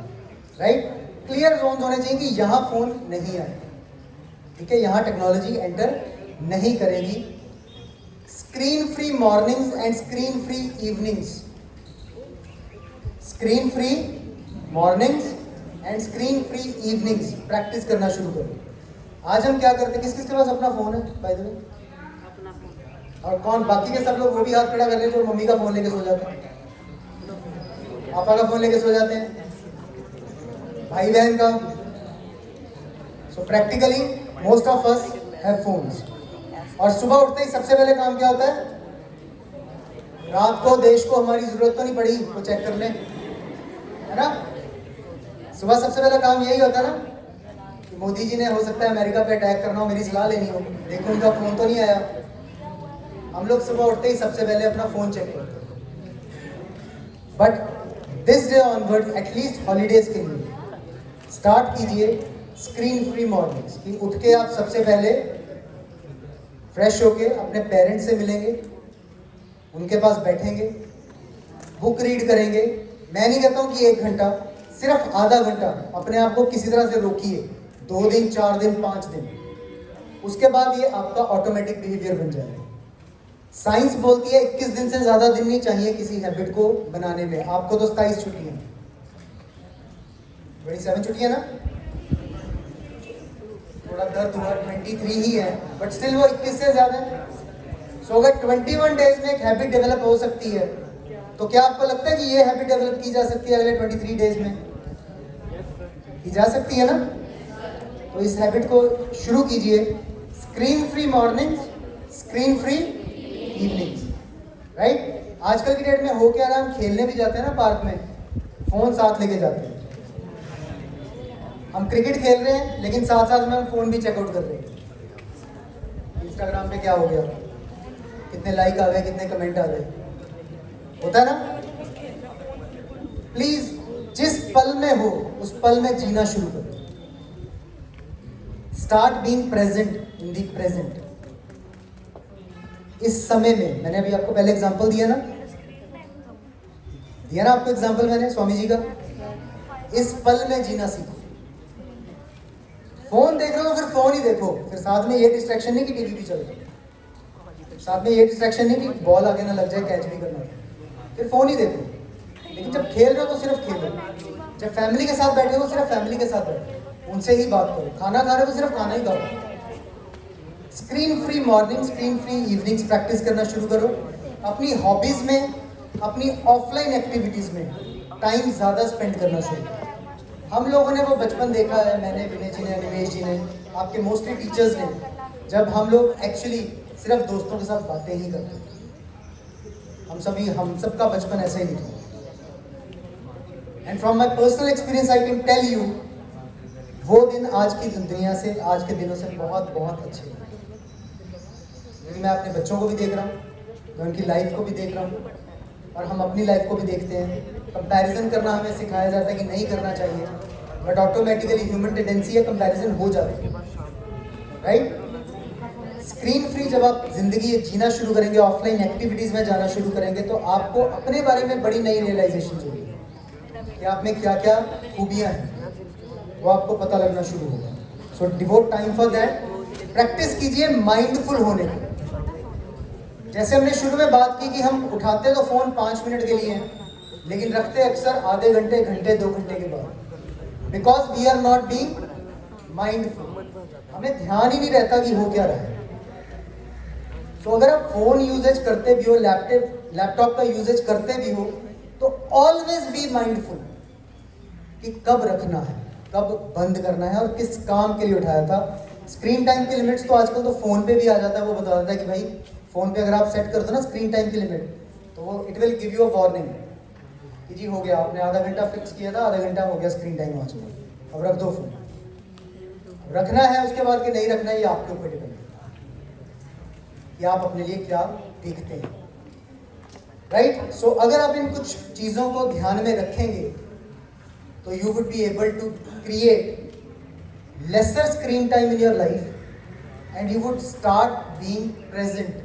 राइट, क्लियर जोन होने चाहिए कि यहाँ फ़ोन नहीं आए. ठीक है, यहाँ टेक्नोलॉजी एंटर नहीं करेगी. Screen free mornings and screen free evenings. Screen free mornings and screen free evenings practice करना शुरू करो. आज हम क्या करते हैं, किस किस के पास अपना फ़ोन है बाय द वे? और कौन बाकी के सब लोग वो भी हाथ खड़ा कर रहे हैं जो मम्मी का फ़ोन लेके सो जाते हैं, पापा का फ़ोन लेके सो जाते हैं, भाई बहन का. So practically most of us have phones. और सुबह उठते ही सबसे पहले काम क्या होता है? रात को देश को हमारी ज़रूरत तो नहीं पड़ी वो चेक कर लें, है ना? सुबह सबसे पहला काम यही होता है ना कि मोदी जी ने हो सकता है अमेरिका पे अटैक करना हो, मेरी सलाह लेनी हो, देखो उनका फ़ोन तो नहीं आया. हम लोग सुबह उठते ही सबसे पहले अपना फ़ोन चेक करते हैं. But this day onwards, at least holidays के लिए स्टार्ट कीजिए स्क्रीन फ्री मॉर्निंग्स. कि उठ के आप सबसे पहले फ्रेश होके अपने पेरेंट्स से मिलेंगे, उनके पास बैठेंगे, बुक रीड करेंगे. मैं नहीं कहता हूँ कि 1 घंटा, सिर्फ आधा घंटा अपने आप को किसी तरह से रोकिए. 2 दिन, 4 दिन, 5 दिन, उसके बाद ये आपका ऑटोमेटिक बिहेवियर बन जाएगा. साइंस बोलती है 21 दिन से ज़्यादा दिन नहीं चाहिए किसी हैबिट को बनाने में. आपको तो 27 छुट्टियाँ, 27 छुट्टियाँ ना, थोड़ा दर्द हुआ, 23 ही है, बट स्टिल वो 21 से ज़्यादा है. सो अगर 21 डेज में एक हैबिट डेवलप हो सकती है, तो क्या आपको लगता है कि ये हैबिट डेवलप की जा सकती है अगले 23 डेज में? की जा सकती है ना? तो इस हैबिट को शुरू कीजिए. Screen free mornings, screen free evenings. Right, आजकल की डेट में हो क्या रहा है, हम खेलने भी जाते हैं ना पार्क में, फ़ोन साथ लेके जाते हैं. हम क्रिकेट खेल रहे हैं लेकिन साथ साथ में हम फ़ोन भी चेकआउट कर रहे हैं. इंस्टाग्राम पे क्या हो गया, कितने लाइक आ गए, कितने कमेंट आ गए, होता है ना? प्लीज जिस पल में हो उस पल में जीना शुरू करो. Start being present in the present. इस समय में, मैंने अभी आपको पहले एग्जांपल दिया ना आपको एग्जांपल मैंने स्वामी जी का. इस पल में जीना सीखो. फोन देख रहे हो फिर फोन ही देखो, फिर साथ में ये डिस्ट्रैक्शन नहीं कि टीवी भी चल रहा है, साथ में ये डिस्ट्रैक्शन नहीं कि बॉल आगे ना लग जाए, कैच भी करना है, फिर फोन ही देखो. लेकिन जब खेल रहे हो तो सिर्फ खेलो. जब फैमिली के साथ बैठे हो सिर्फ फैमिली के साथ बैठो, उनसे ही बात करो. खाना खा रहे हो तो सिर्फ खाना ही खाओ. Screen free morning, screen free evenings practice करना शुरू करो. अपनी हॉबीज़ में, अपनी ऑफलाइन एक्टिविटीज़ में टाइम ज़्यादा स्पेंड करना शुरू करो. हम लोगों ने वो बचपन देखा है, मैंने, विनय जी ने, निमेश जी ने, आपके मोस्टली टीचर्स ने, जब हम लोग एक्चुअली सिर्फ दोस्तों के साथ बातें ही करते थे। हम सबका बचपन ऐसा ही नहीं था। And from my personal experience I can tell you, वो दिन आज की दुनिया से, आज के दिनों से बहुत बहुत अच्छे हैं। क्योंकि मैं अपने बच्चों को भी देख रहा हूँ, मैं उनकी लाइफ को भी देख रहा हूँ, और हम अपनी लाइफ को भी देखते हैं। कंपैरिजन करना हमें सिखाया जाता है कि नहीं करना चाहिए, बट ऑटोमेटिकली ह्यूमन टेंडेंसी है, कंपैरिजन हो जाती है, राइट। स्क्रीन फ्री जब आप जिंदगी जीना शुरू करेंगे, ऑफलाइन एक्टिविटीज़ में जाना शुरू करेंगे, तो आपको अपने बारे में बड़ी नई रियलाइजेशन होगी कि आप में क्या क्या खूबियाँ हैं, वो आपको पता लगना शुरू होगा। So devote time for that, practice कीजिए माइंडफुल होने की। जैसे हमने शुरू में बात की कि हम उठाते तो फ़ोन 5 मिनट के लिए हैं, लेकिन रखते अक्सर आधे घंटे, घंटे, 2 घंटे के बाद, because we are not being mindful. हमें ध्यान ही नहीं रहता कि हो क्या रहा है। तो अगर आप फ़ोन यूजेज करते भी हो, लैपटॉप का यूजेज करते भी हो, तो ऑलवेज बी माइंडफुल कि कब रखना है, कब बंद करना है और किस काम के लिए उठाया था। स्क्रीन टाइम की लिमिट्स तो आजकल तो फ़ोन पे भी आ जाता है, वो बता देता है कि भाई फ़ोन पे अगर आप सेट कर दो ना स्क्रीन टाइम की लिमिट, तो वो it will give you a warning कि जी हो गया, आपने आधा घंटा फिक्स किया था, आधा घंटा हो गया स्क्रीन टाइम आज में, अब रख दो फ़ोन। रखना है उसके बाद कि नहीं रखना है, ये आपके ऊपर डिपेंड है कि आप अपने लिए क्या देखते हैं, राइट। सो अगर आप इन कुछ चीज़ों को ध्यान में रखेंगे तो you would be able to create lesser screen time in your life and you would start being present.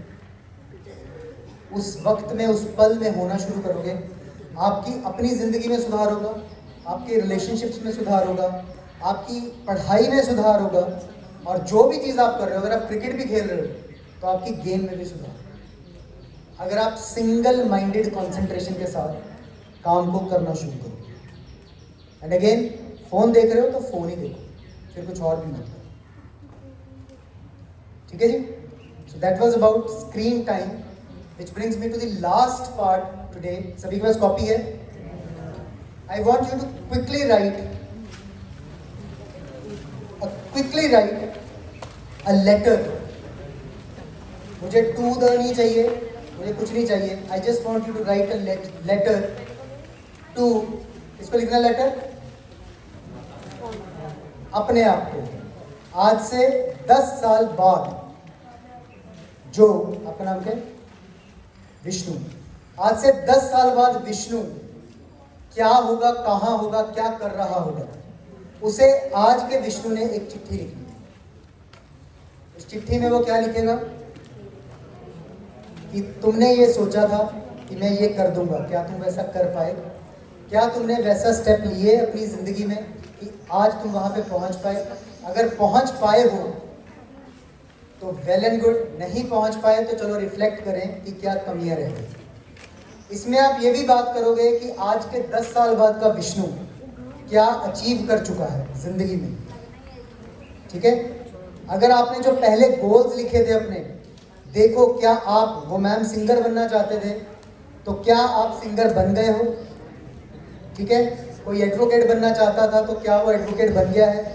उस वक्त में, उस पल में होना शुरू करोगे। आपकी अपनी ज़िंदगी में सुधार होगा, आपके रिलेशनशिप्स में सुधार होगा, आपकी पढ़ाई में सुधार होगा, और जो भी चीज़ आप कर रहे हो, अगर आप क्रिकेट भी खेल रहे हो तो आपकी गेम में भी सुधार। अगर आप सिंगल माइंडेड कंसंट्रेशन के साथ काम को करना शुरू करो। एंड अगेन, फ़ोन देख रहे हो तो फ़ोन ही देखो, फिर कुछ और भी मत करो, ठीक है जी। So that was about screen time, which brings me to the last part today. सभी के पास कॉपी है? I want you to quickly write a letter. मुझे to the नहीं चाहिए, मुझे कुछ नहीं चाहिए. I just want you to write a letter to, इसको लिखना लेटर अपने आप को। आज से 10 साल बाद जो, आपका नाम क्या है? विष्णु। आज से 10 साल बाद विष्णु क्या होगा, कहाँ होगा, क्या कर रहा होगा, उसे आज के विष्णु ने एक चिट्ठी लिखी। उस चिट्ठी में वो क्या लिखेगा कि तुमने ये सोचा था कि मैं ये कर दूंगा, क्या तुम वैसा कर पाए? क्या तुमने वैसा स्टेप लिए अपनी ज़िंदगी में कि आज तुम वहाँ पे पहुँच पाए? अगर पहुँच पाए हो तो वेल एंड गुड, नहीं पहुंच पाए तो चलो रिफ्लेक्ट करें कि क्या कमियां रह गई। इसमें आप ये भी बात करोगे कि आज के 10 साल बाद का विष्णु क्या अचीव कर चुका है जिंदगी में, ठीक है। अगर आपने जो पहले गोल्स लिखे थे अपने, देखो क्या आप, वो मैम सिंगर बनना चाहते थे तो क्या आप सिंगर बन गए हो, ठीक है। कोई एडवोकेट बनना चाहता था तो क्या वो एडवोकेट बन गया है।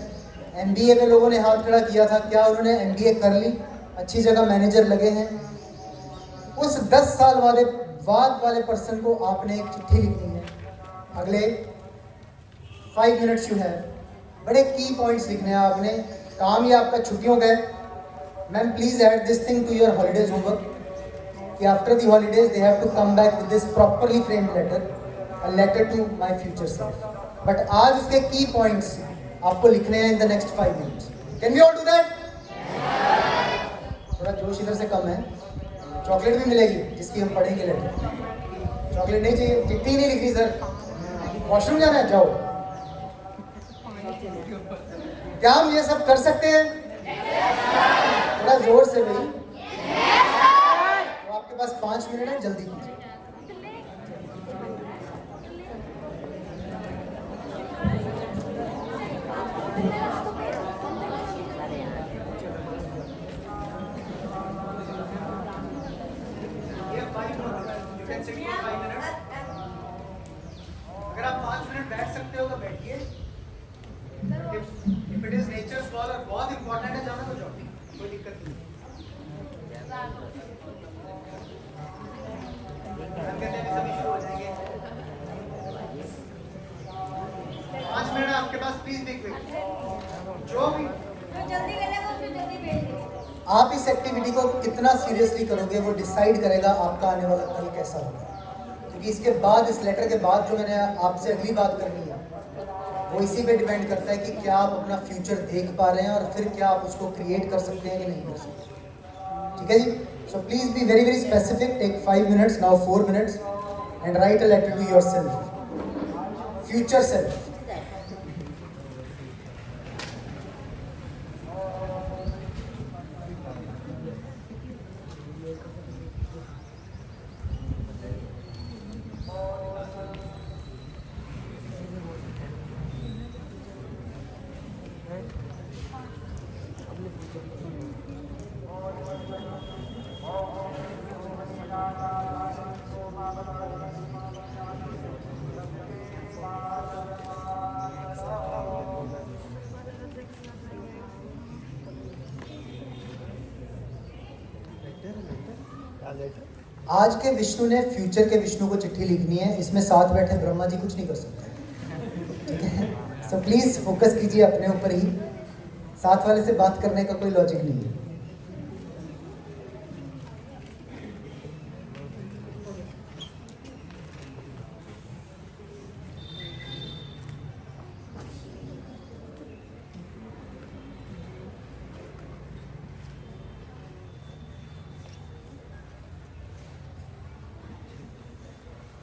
MBA में लोगों ने हाथ खड़ा किया था, क्या उन्होंने MBA कर ली, अच्छी जगह मैनेजर लगे हैं। उस 10 साल बाद वाले पर्सन को आपने एक चिट्ठी लिखनी है। अगले 5 मिनट्स यू है, बड़े की पॉइंट्स लिखने हैं आपने। काम ही आपका छुट्टियों का है। Ma'am please add this thing to your holidays homework कि after the holidays they have to come back with this properly framed letter, a letter to my future self. But आज उसके की पॉइंट्स आपको लिखने हैं in the next 5 minutes. Can we all do that? थोड़ा जोश इधर से कम है। चॉकलेट भी मिलेगी जिसकी हम पढ़ेंगे लेटर। चॉकलेट नहीं चाहिए, चिट्ठी नहीं लिखनी सर, वॉशरूम जाना है, जाओ। क्या हम ये सब कर सकते हैं? थोड़ा जोर से भाई। तो आपके पास 5 मिनट है, जल्दी कीजिए। अगर आप 5 मिनट बैठ सकते हो तो बैठिए। If it is nature's call और बहुत इंपॉर्टेंट है जाना तो जाओ, कोई दिक्कत नहीं। आपके पास? Please be quick. जो भी जो जल्दी करेगा फिर जल्दी भेज देगा। आप इस एक्टिविटी को कितना सीरियसली करोगे वो डिसाइड करेगा आपका आने वाला कल कैसा होगा। क्योंकि इसके बाद, इस लेटर के बाद जो मैंने आपसे अगली बात करनी है वो इसी पे डिपेंड करता है कि क्या आप अपना फ्यूचर देख पा रहे हैं और फिर क्या आप उसको क्रिएट कर सकते हैं कि नहीं कर सकते। ठीक है जी? So please be very very specific. Take 5 minutes, now 4 minutes, and write a letter to yourself, future self. आज के विष्णु ने फ्यूचर के विष्णु को चिट्ठी लिखनी है। इसमें साथ बैठे ब्रह्मा जी कुछ नहीं कर सकते। ठीक है? सो प्लीज फोकस कीजिए अपने ऊपर ही। साथ वाले से बात करने का कोई लॉजिक नहीं है।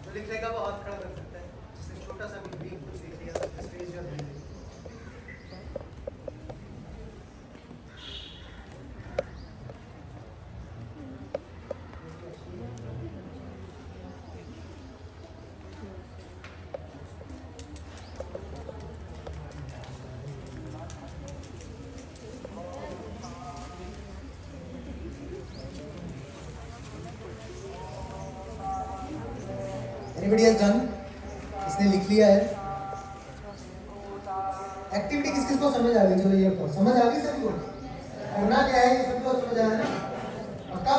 जो लिख लेगा वो हाथ खड़ा कर सकता है। जिसने छोटा सा भी ब्रीफ कुछ लिख लिया, स्पेस जो है। Anybody else done? इसने लिख लिया है। एक्टिविटी किस किस को समझ आ गई? चलो ये बताओ, समझ आ गई सभी को? करना क्या है सबको समझ आया ना? पक्का?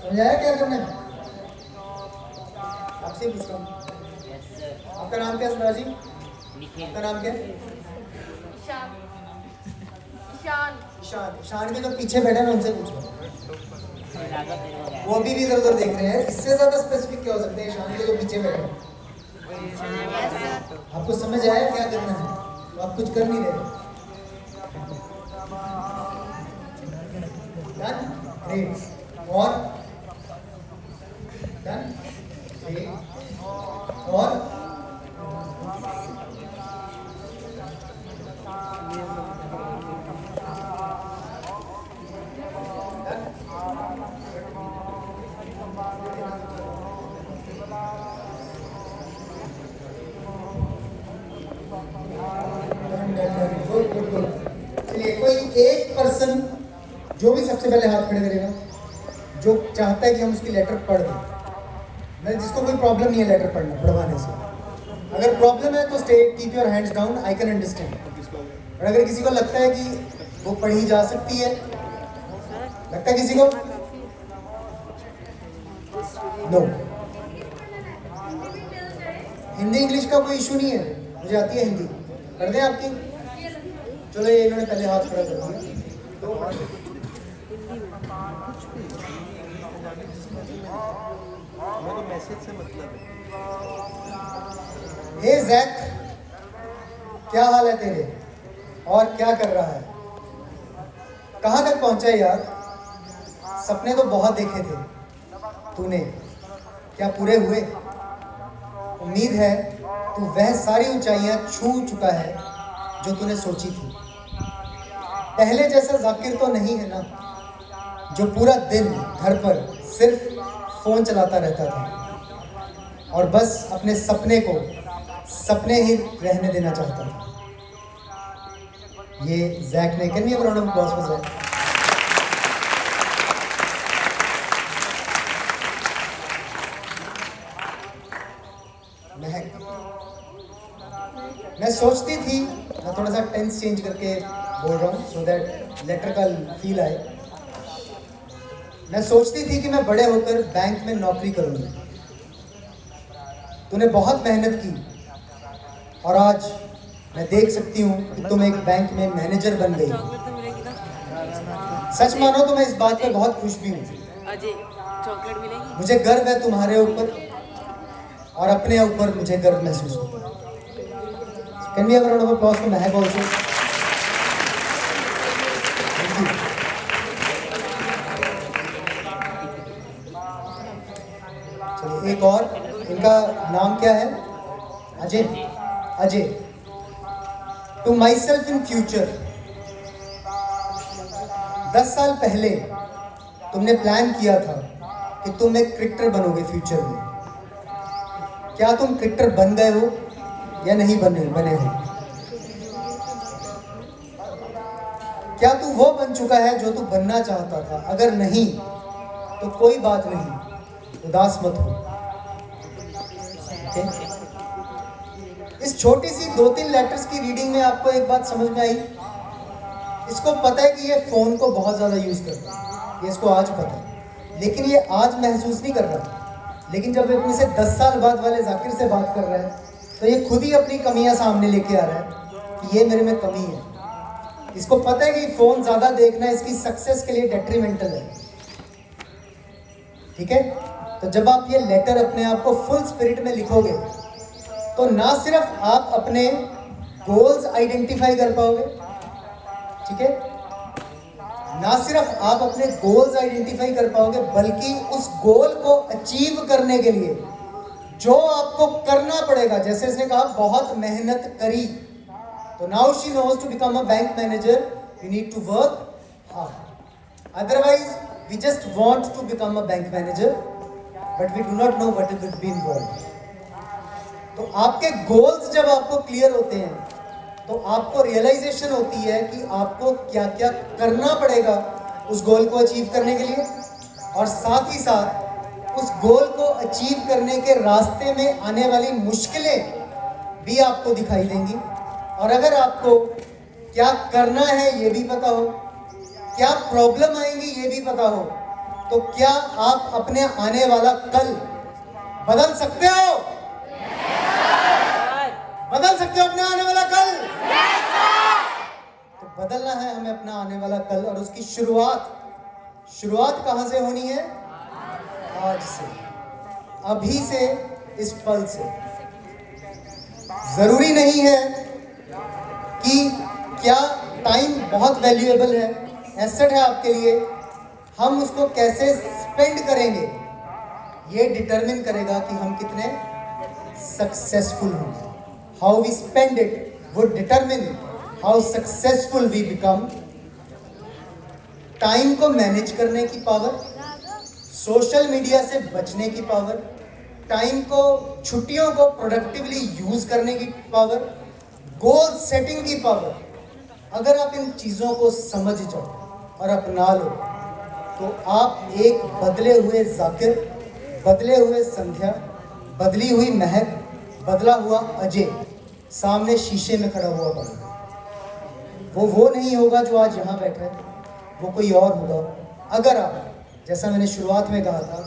समझ आया क्या करना है? आपसे पूछ रहा हूँ। आपका नाम क्या है सरदार जी? आपका नाम क्या है? ईशान। ईशान के जो पीछे बैठे ना उनसे पूछो। वो अभी भी इधर उधर देख रहे हैं। इससे ज्यादा स्पेसिफिक क्या हो सकते हैं? ईशान के जो पीछे बैठे हैं। आपको समझ आया क्या करना है? तो आप कुछ कर नहीं रहे। डन? ग्रेट। और डन? ग्रेट। और चलिए, कोई एक पर्सन जो भी सबसे पहले हाथ खड़े करेगा जो चाहता है कि हम उसकी लेटर पढ़ दें। मैं जिसको कोई प्रॉब्लम नहीं है लेटर पढ़वाने से। अगर प्रॉब्लम है तो stay, keep your hands down, I can understand. और अगर किसी को लगता है कि वो पढ़ी जा सकती है, लगता है किसी को? नो। हिंदी इंग्लिश का कोई इशू नहीं है, मुझे आती है हिंदी। कर दें आपकी? चलो ये इन्होंने पहले हाथ खड़ा कर दिया। मैसेज से मतलब है। हे जैक, क्या हाल है तेरे और क्या कर रहा है? कहाँ तक पहुंचा है यार? सपने तो बहुत देखे थे तूने, क्या पूरे हुए? उम्मीद है तू वह सारी ऊंचाइयां छू चुका है जो तूने सोची थी। पहले जैसा जाकिर तो नहीं है ना, जो पूरा दिन घर पर सिर्फ फोन चलाता रहता था और बस अपने सपने को सपने ही रहने देना चाहता था। ये जैक ने, can we have a round of applause for Jack? मैं सोचती थी, मैं थोड़ा सा टेंस चेंज करके बोल रहा हूँ सो दैट लेटर का फील आए। मैं सोचती थी कि मैं बड़े होकर बैंक में नौकरी करूँगी। तूने बहुत मेहनत की और आज मैं देख सकती हूँ कि तुम एक बैंक में मैनेजर बन गई हो। चॉकलेट तो मिलेगी ना? सच मानो तो मैं इस बात पे बहुत खुश भी हूँ। अजय, चॉकलेट मिलेगी? मुझे गर्व है तुम्हारे ऊपर और अपने ऊपर मुझे गर्व महसूस होता है। Can we have a round of applause for Mehak also? Thank you. चलिए एक और, इनका नाम क्या है? Ajay. Ajay, to myself in future, 10 साल पहले तुमने प्लान किया था कि तुम एक क्रिकेटर बनोगे फ्यूचर में। क्या तुम क्रिकेटर बन गए हो या नहीं बने हो? क्या तू वो बन चुका है जो तू बनना चाहता था? अगर नहीं तो कोई बात नहीं, उदास मत हो। Okay? इस छोटी सी 2-3 लेटर्स की रीडिंग में आपको एक बात समझ में आई। इसको पता है कि ये फोन को बहुत ज्यादा यूज करता है, ये इसको आज पता है, लेकिन ये आज महसूस नहीं कर रहा। लेकिन जब अपने से 10 साल बाद वाले जाकिर से बात कर रहा है तो ये खुद ही अपनी कमियां सामने लेके आ रहा है कि ये मेरे में कमी है। इसको पता है कि फोन ज्यादा देखना इसकी सक्सेस के लिए डेट्रीमेंटल है। ठीक है, तो जब आप ये लेटर अपने आप को फुल स्पिरिट में लिखोगे तो ना सिर्फ आप अपने गोल्स आइडेंटिफाई कर पाओगे, ठीक है, ना सिर्फ आप अपने गोल्स आइडेंटिफाई कर पाओगे, बल्कि उस गोल को अचीव करने के लिए जो आपको करना पड़ेगा, जैसे इसने कहा बहुत मेहनत करी, तो now she knows to become a bank manager we need to work hard. Otherwise we just want to become a bank manager but we do not know what it will be involved. तो आपके goals जब आपको clear होते हैं तो आपको realisation होती है कि आपको क्या क्या करना पड़ेगा उस गोल को अचीव करने के लिए, और साथ ही साथ उस गोल को अचीव करने के रास्ते में आने वाली मुश्किलें भी आपको दिखाई देंगी। और अगर आपको क्या करना है ये भी पता हो, क्या प्रॉब्लम आएंगी ये भी पता हो, तो क्या आप अपने आने वाला कल बदल सकते हो? बदल सकते हो अपने आने वाला कल? तो बदलना है हमें अपना आने वाला कल, और उसकी शुरुआत कहां से होनी है? आज से, अभी से, इस पल से। जरूरी नहीं है कि क्या टाइम बहुत वैल्यूएबल है, एसेट है आपके लिए, हम उसको कैसे स्पेंड करेंगे ये डिटरमिन करेगा कि हम कितने सक्सेसफुल होंगे। How we spend it would determine how successful we become. Time को मैनेज करने की पावर, सोशल मीडिया से बचने की पावर, टाइम को, छुट्टियों को प्रोडक्टिवली यूज करने की पावर, गोल सेटिंग की पावर, अगर आप इन चीज़ों को समझ जाओ और अपना लो तो आप एक बदले हुए जाकिर, बदले हुए संध्या, बदली हुई महक, बदला हुआ अजय सामने शीशे में खड़ा हुआ पाएगा। वो नहीं होगा जो आज यहाँ बैठा है, वो कोई और होगा। अगर आप, जैसा मैंने शुरुआत में कहा था,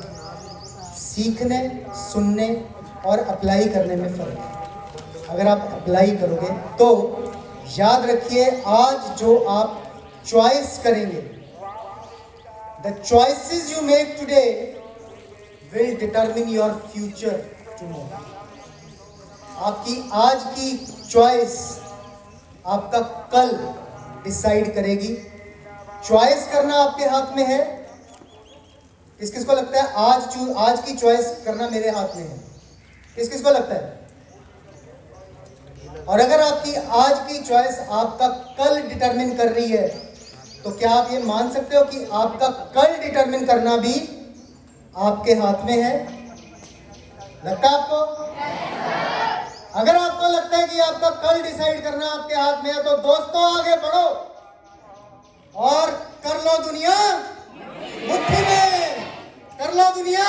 सीखने, सुनने और अप्लाई करने में फ़र्क है। अगर आप अप्लाई करोगे तो याद रखिए, आज जो आप चॉइस करेंगे, the choices you make today will determine your future tomorrow. आपकी आज की चॉइस आपका कल डिसाइड करेगी। चॉइस करना आपके हाथ में है। किस किस को लगता है आज की चॉइस करना मेरे हाथ में है? किस किस को लगता है? और अगर आपकी आज की चॉइस आपका कल डिटरमिन कर रही है तो क्या आप ये मान सकते हो कि आपका कल डिटरमिन करना भी आपके हाथ में है? लगता है आपको? अगर आपको लगता है कि आपका कल डिसाइड करना आपके हाथ में है तो दोस्तों आगे बढ़ो और कर लो दुनिया मुट्ठी में, कर लो दुनिया,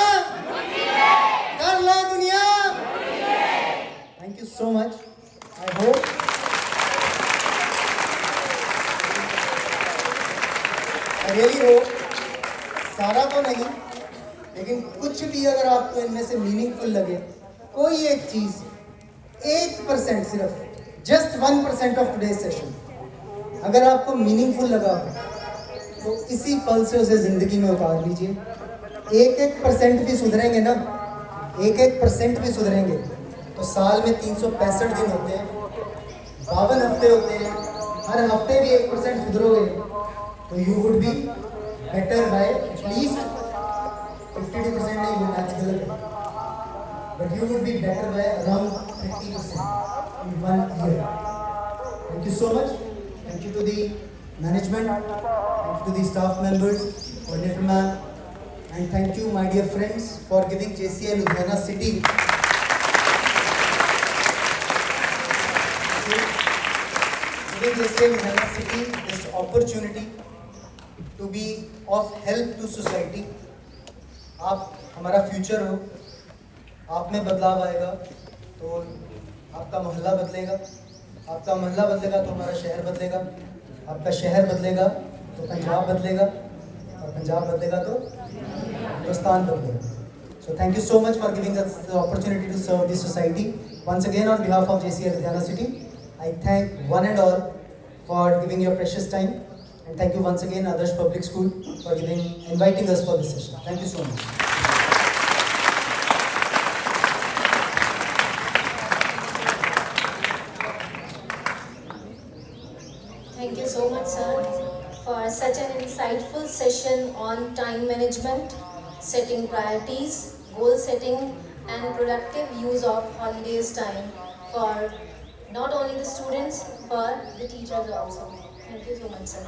कर लो दुनिया। Thank you so much. I hope really hope, सारा तो नहीं लेकिन कुछ भी अगर आपको इनमें से मीनिंगफुल लगे, कोई एक चीज, 1% सिर्फ, जस्ट 1% ऑफ टुडेज सेशन अगर आपको मीनिंगफुल लगा तो इसी पल से उसे ज़िंदगी में उतार लीजिए। 1% भी सुधरेंगे ना, 1% भी सुधरेंगे तो साल में 365 दिन होते हैं, 52 हफ्ते होते हैं, हर हफ्ते भी 1% सुधरोगे तो you would be better bye at least 52% नहीं, वो मैथ्स गलत है, but you would be better by around 50% in 1 year. Thank you so much. Thank you to the management, thank you to the staff members, coordinator ma'am, and thank you my dear friends for giving JCI Ludhiana City JCI Ludhiana City this opportunity to be of help to society. आप हमारा future हो, आप में बदलाव आएगा तो आपका मोहल्ला बदलेगा, आपका मोहल्ला बदलेगा तो हमारा शहर बदलेगा, आपका शहर बदलेगा तो पंजाब बदलेगा, और पंजाब बदलेगा तो हिंदुस्तान बदलेगा. So thank you so much for giving us the opportunity to serve the society. Once again on behalf of JCI Ludhiana City, I thank one and all for giving your precious time, and thank you once again Adarsh Public School for inviting us for this session. Thank you so much. Thank you so much, sir, for such an insightful session on time management, setting priorities, goal setting, and productive use of holidays time for not only the students, but the teachers also. Thank you so much, sir.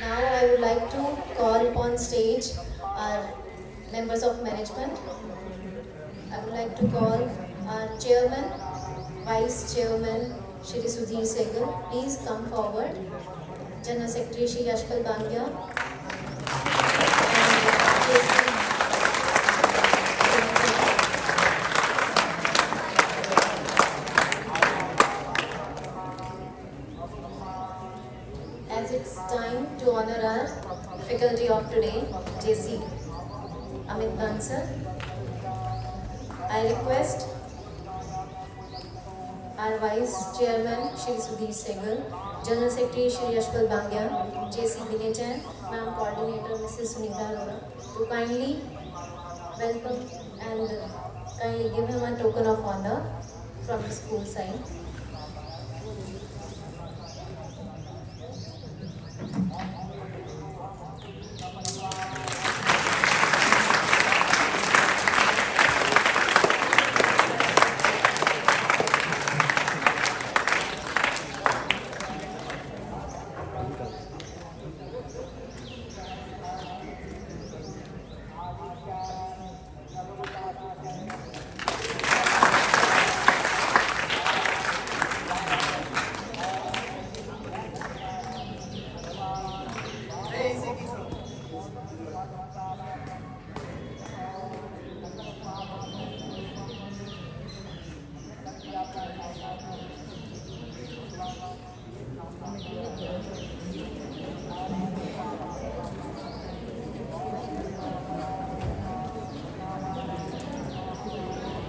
Now I would like to call upon stage our members of management. I would like to call our chairman, vice chairman, Shri Sudhir Sehgal. Please come forward. General Secretary Shri Yashpal Bangia. As it's time to honor our faculty of today, JC Amit Bansal, I request our Vice Chairman Shri Sudhir Sehgal, General Secretary Shri Yashpal Bangia, JC Vinejan, Ma'am Coordinator Mrs. Sunita Arora, to kindly welcome and kindly give him a token of honor from the school side.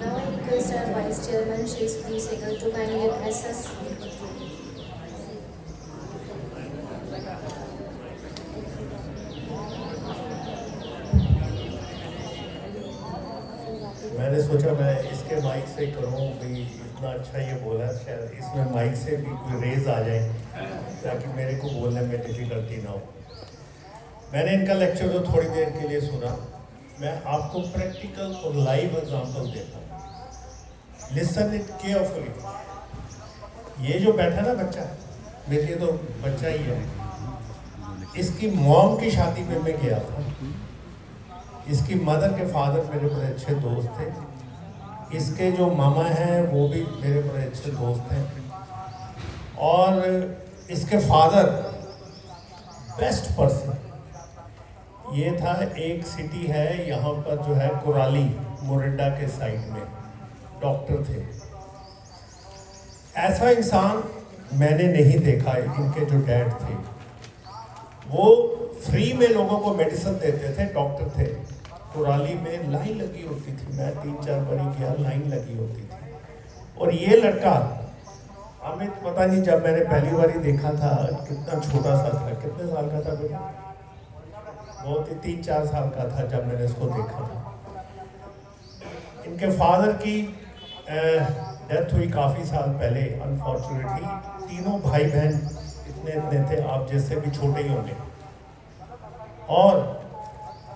Now I request our Vice Chairman Shri Sudhir Sehgal to kindly address us. मैंने सोचा मैं इसके mic से करूं भी, इतना अच्छा ये बोला, शायद इसमें माइक से भी कोई रेज आ जाए ताकि मेरे को बोलने में डिफिकल्टी ना हो. मैंने इनका लेक्चर जो थोड़ी देर के लिए सुना, मैं आपको प्रैक्टिकल और लाइव एग्जांपल देता हूँ. Listen it carefully. ये जो बैठा ना बच्चा, मेरे लिए तो बच्चा ही है. इसकी मॉम की शादी पे मैं गया था. इसकी मदर के फादर मेरे बड़े अच्छे दोस्त थे. इसके जो मामा हैं वो भी मेरे बड़े अच्छे दोस्त हैं. और इसके फादर बेस्ट पर्सन. ये था, एक सिटी है यहाँ पर जो है कुराली, मोरिंडा के साइड में, डॉक्टर थे. ऐसा इंसान मैंने नहीं देखा. इनके जो डैड थे वो फ्री में लोगों को मेडिसिन देते थे, डॉक्टर थे. कुराली में लाइन लगी होती थी, मैं 3-4 बारी गया, लाइन लगी होती थी. और ये लड़का अमित, पता नहीं जब मैंने पहली बार ही देखा था कितना छोटा सा था, कितने साल का था बेटा? बहुत ही 3-4 साल का था जब मैंने इसको देखा था। इनके फादर की डेथ हुई काफ़ी साल पहले अनफॉर्चुनेटली। तीनों भाई बहन इतने इतने थे, आप जैसे भी छोटे ही होंगे। और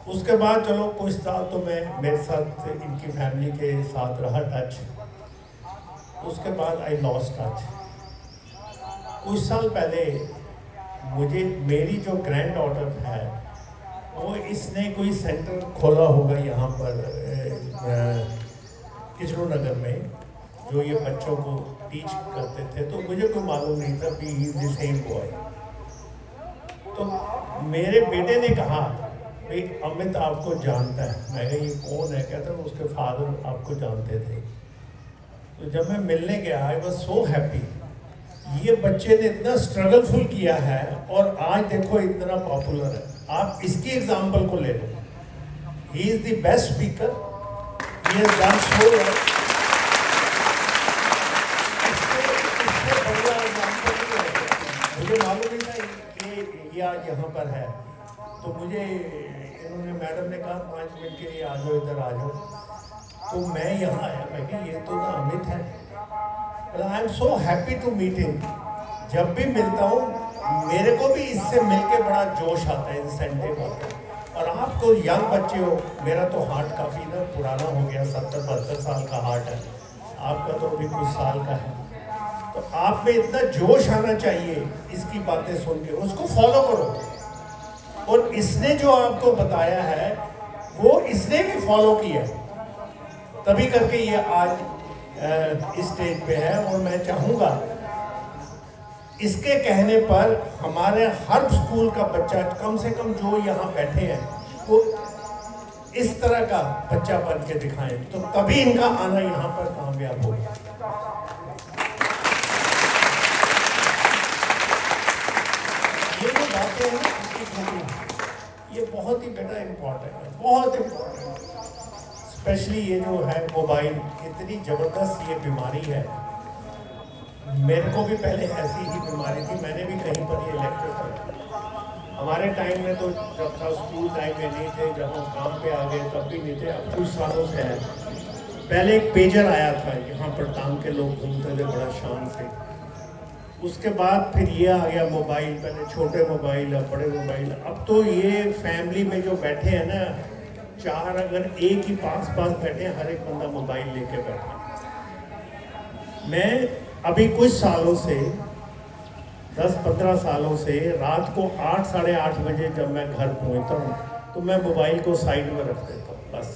उसके बाद चलो कुछ साल तो मैं मेरे साथ इनकी फैमिली के साथ रहा टच। उसके बाद आई लॉस्ट टच। कुछ साल पहले मुझे मेरी जो ग्रैंड डॉटर है वो इसने कोई सेंटर खोला होगा यहाँ पर किचरू नगर में, जो ये बच्चों को टीच करते थे। तो मुझे कोई मालूम नहीं था कि ही इज द सेम बॉय। तो मेरे बेटे ने कहा भाई अमित आपको जानता है। मैं कहा ये कौन है? कहता है उसके फादर आपको जानते थे। तो जब मैं मिलने गया आई वॉज सो हैप्पी। ये बच्चे ने इतना स्ट्रगलफुल किया है और आज देखो इतना पॉपुलर है। आप इसकी एग्जाम्पल को ले लो। He is the best speaker, he has done so well. मुझे मालूम नहीं था कि ये आज यहाँ पर है। तो मुझे इन्होंने मैडम ने कहा 5 मिनट के लिए आ जाओ, इधर आ जाओ। तो मैं यहाँ आया, मैं कि ये तो ना अमित है। I am so happy to meet him. जब भी मिलता हूँ मेरे को भी इससे मिलके बड़ा जोश आता है, इंसेंटिव आता है। और आप तो यंग बच्चे हो, मेरा तो हार्ट काफ़ी ना पुराना हो गया, 70-72 साल का हार्ट है। आपका तो अभी कुछ साल का है। तो आप में इतना जोश आना चाहिए इसकी बातें सुन के, उसको फॉलो करो। और इसने जो आपको बताया है वो इसने भी फॉलो किया, तभी करके ये आज इस स्टेज पे है। और मैं चाहूँगा इसके कहने पर हमारे हर स्कूल का बच्चा, कम से कम जो यहाँ बैठे हैं, वो इस तरह का बच्चा बन के दिखाएं, तो तभी इनका आना यहाँ पर कामयाब होगा। ये जो बातें हैं ना ये बहुत ही बेटा इम्पोर्टेंट है, बहुत इम्पोर्टेंट। स्पेशली ये जो है मोबाइल, इतनी ज़बरदस्त ये बीमारी है। मेरे को भी पहले ऐसी ही बीमारी थी, मैंने भी कहीं पर ये लेक्चर किया। हमारे टाइम में तो जब था स्कूल टाइम में नहीं थे, जब हम काम पे आ गए तब भी नहीं थे। अब कुछ सालों से है। पहले एक पेजर आया था, यहाँ पर टांग के लोग घूमते थे बड़ा शान से। उसके बाद फिर ये आ गया मोबाइल, पहले छोटे मोबाइल, अब बड़े मोबाइल। अब तो ये फैमिली में जो बैठे हैं ना, 4 अगर एक ही पास बैठे हैं, हर एक बंदा मोबाइल लेके बैठा। मैं अभी कुछ सालों से 10-15 सालों से रात को 8-8:30 बजे जब मैं घर पहुंचता हूं तो मैं मोबाइल को साइड में रख देता हूं। बस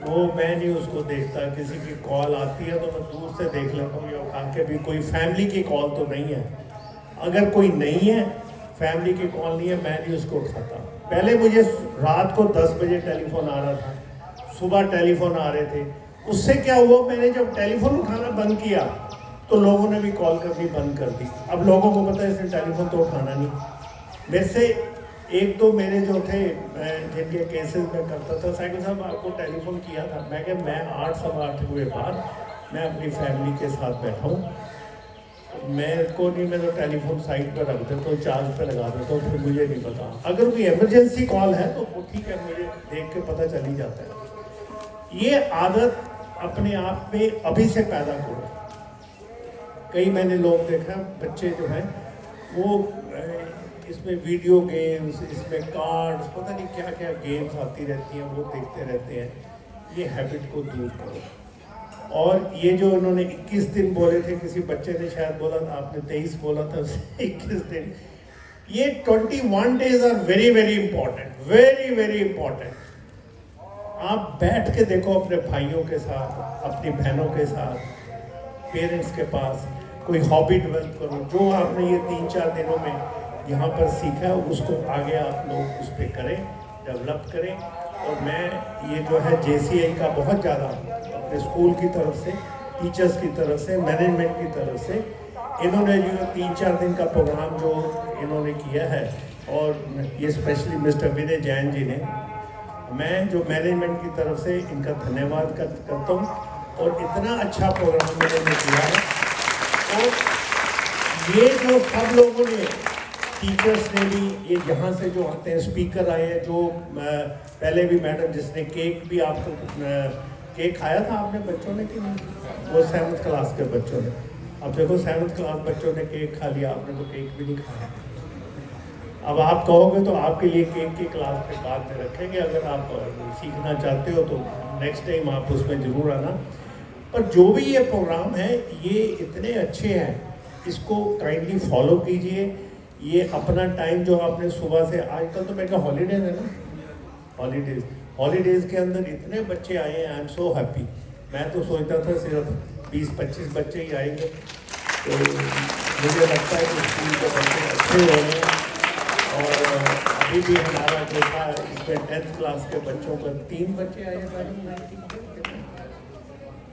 वो मैं नहीं उसको देखता। किसी की कॉल आती है तो मैं दूर से देख लेता हूँ, या उठा के भी कोई फैमिली की कॉल तो नहीं है। अगर कोई नहीं है, फैमिली की कॉल नहीं है, मैं नहीं उसको उठाता। पहले मुझे रात को 10 बजे टेलीफोन आ रहा था, सुबह टेलीफोन आ रहे थे। उससे क्या हुआ, मैंने जब टेलीफोन उठाना बंद किया तो लोगों ने भी कॉल करनी बंद कर दी। अब लोगों को पता है इसने टेलीफोन तो उठाना नहीं। मेरे से एक तो मेरे जो थे जिनके केसेस में करता था, साइकिल साहब आपको टेलीफोन किया था। मैं क्या, मैं 8-8 हुए बाद मैं अपनी फैमिली के साथ बैठा हूँ, मैं को नहीं, मैं तो टेलीफोन साइड पर रख देता हूँ, चार्ज पे लगा देता हूँ, फिर मुझे नहीं पता। अगर कोई इमरजेंसी कॉल है तो वो ठीक है, मुझे देख के पता चल ही जाता है। ये आदत अपने आप में अभी से पैदा करो। कई मैंने लोग देखा, बच्चे जो हैं वो इसमें वीडियो गेम्स, इसमें कार्ड्स, पता नहीं क्या क्या गेम्स आती रहती हैं, वो देखते रहते हैं। ये हैबिट को दूर करो। और ये जो उन्होंने 21 दिन बोले थे, किसी बच्चे ने शायद बोला था, आपने 23 बोला था, 21 दिन। ये 21 days are very very important, very very important. आप बैठ के देखो अपने भाइयों के साथ, अपनी बहनों के साथ, पेरेंट्स के पास कोई हॉबी डेवलप करो। जो आपने ये 3-4 दिनों में यहाँ पर सीखा है उसको आगे आप लोग उस पर करें, डेवलप करें। और मैं ये जो है JCI का बहुत ज़्यादा अपने स्कूल की तरफ से, टीचर्स की तरफ से, मैनेजमेंट की तरफ से, इन्होंने जो 3-4 दिन का प्रोग्राम जो इन्होंने किया है, और ये स्पेशली मिस्टर विनय जैन जी ने, मैं जो मैनेजमेंट की तरफ से इनका धन्यवाद करता हूँ। और इतना अच्छा प्रोग्राम मैंने किया है। और ये जो सब लोगों ने, टीचर्स ने भी, ये जहाँ से जो आते हैं स्पीकर आए हैं, जो पहले भी मैडम जिसने केक भी आपको केक खाया था आपने बच्चों ने कि नहीं? वो 7th क्लास के बच्चों ने। अब देखो 7th क्लास बच्चों ने केक खा लिया, आपने तो केक भी नहीं खाया। अब आप कहोगे तो आपके लिए केक की क्लास के बाद में रखेंगे, अगर आप सीखना चाहते हो तो नेक्स्ट टाइम आप उसमें ज़रूर आना। पर जो भी ये प्रोग्राम है ये इतने अच्छे हैं, इसको काइंडली फॉलो कीजिए। ये अपना टाइम जो आपने सुबह से, आजकल तो मेरे हॉलीडेज है ना, हॉलीडेज़ के अंदर इतने बच्चे आए हैं, आई एम सो हैप्पी। मैं तो सोचता था सिर्फ 20-25 बच्चे ही आएंगे, तो मुझे लगता है कि स्कूल के बच्चे अच्छे हो रहे हैं। और अभी भी हमारा जो था इसमें 10th क्लास के बच्चों पर 3 बच्चे आए हैं,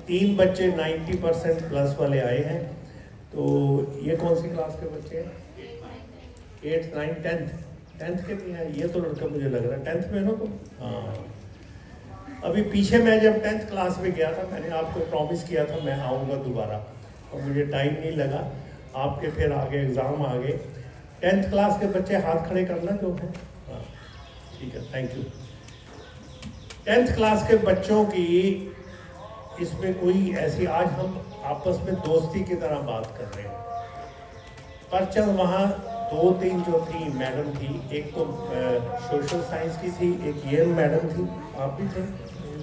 3 बच्चे 90% प्लस वाले आए हैं। तो ये कौन सी क्लास के बच्चे हैं? 8th 9th 10th के भी हैं। ये तो लड़का मुझे लग रहा है 10th में ना, तो हाँ। अभी पीछे मैं जब 10th क्लास में गया था, मैंने आपको प्रॉमिस किया था मैं आऊँगा दोबारा, और मुझे टाइम नहीं लगा। आपके फिर आगे एग्ज़ाम आ गए। 10th क्लास के बच्चे हाथ खड़े करना जो है, हाँ ठीक है, थैंक यू। 10th क्लास के बच्चों की इसमें कोई ऐसी, आज हम आपस में दोस्ती की तरह बात कर रहे हैं। पर चल वहाँ 2-3 जो थी मैडम थी, एक तो सोशल साइंस की थी, एक ये मैडम थी, आप भी थे,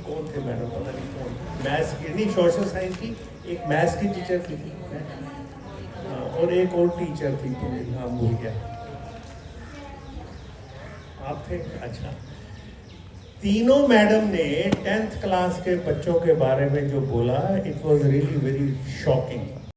कौन थे मैडम पता नहीं कौन, मैथ्स की नहीं, सोशल साइंस की, एक मैथ्स की टीचर थी, और एक और टीचर थी, तो नाम भूल गया। आप थे? अच्छा। तीनों मैडम ने 10th क्लास के बच्चों के बारे में जो बोला, it was really very shocking.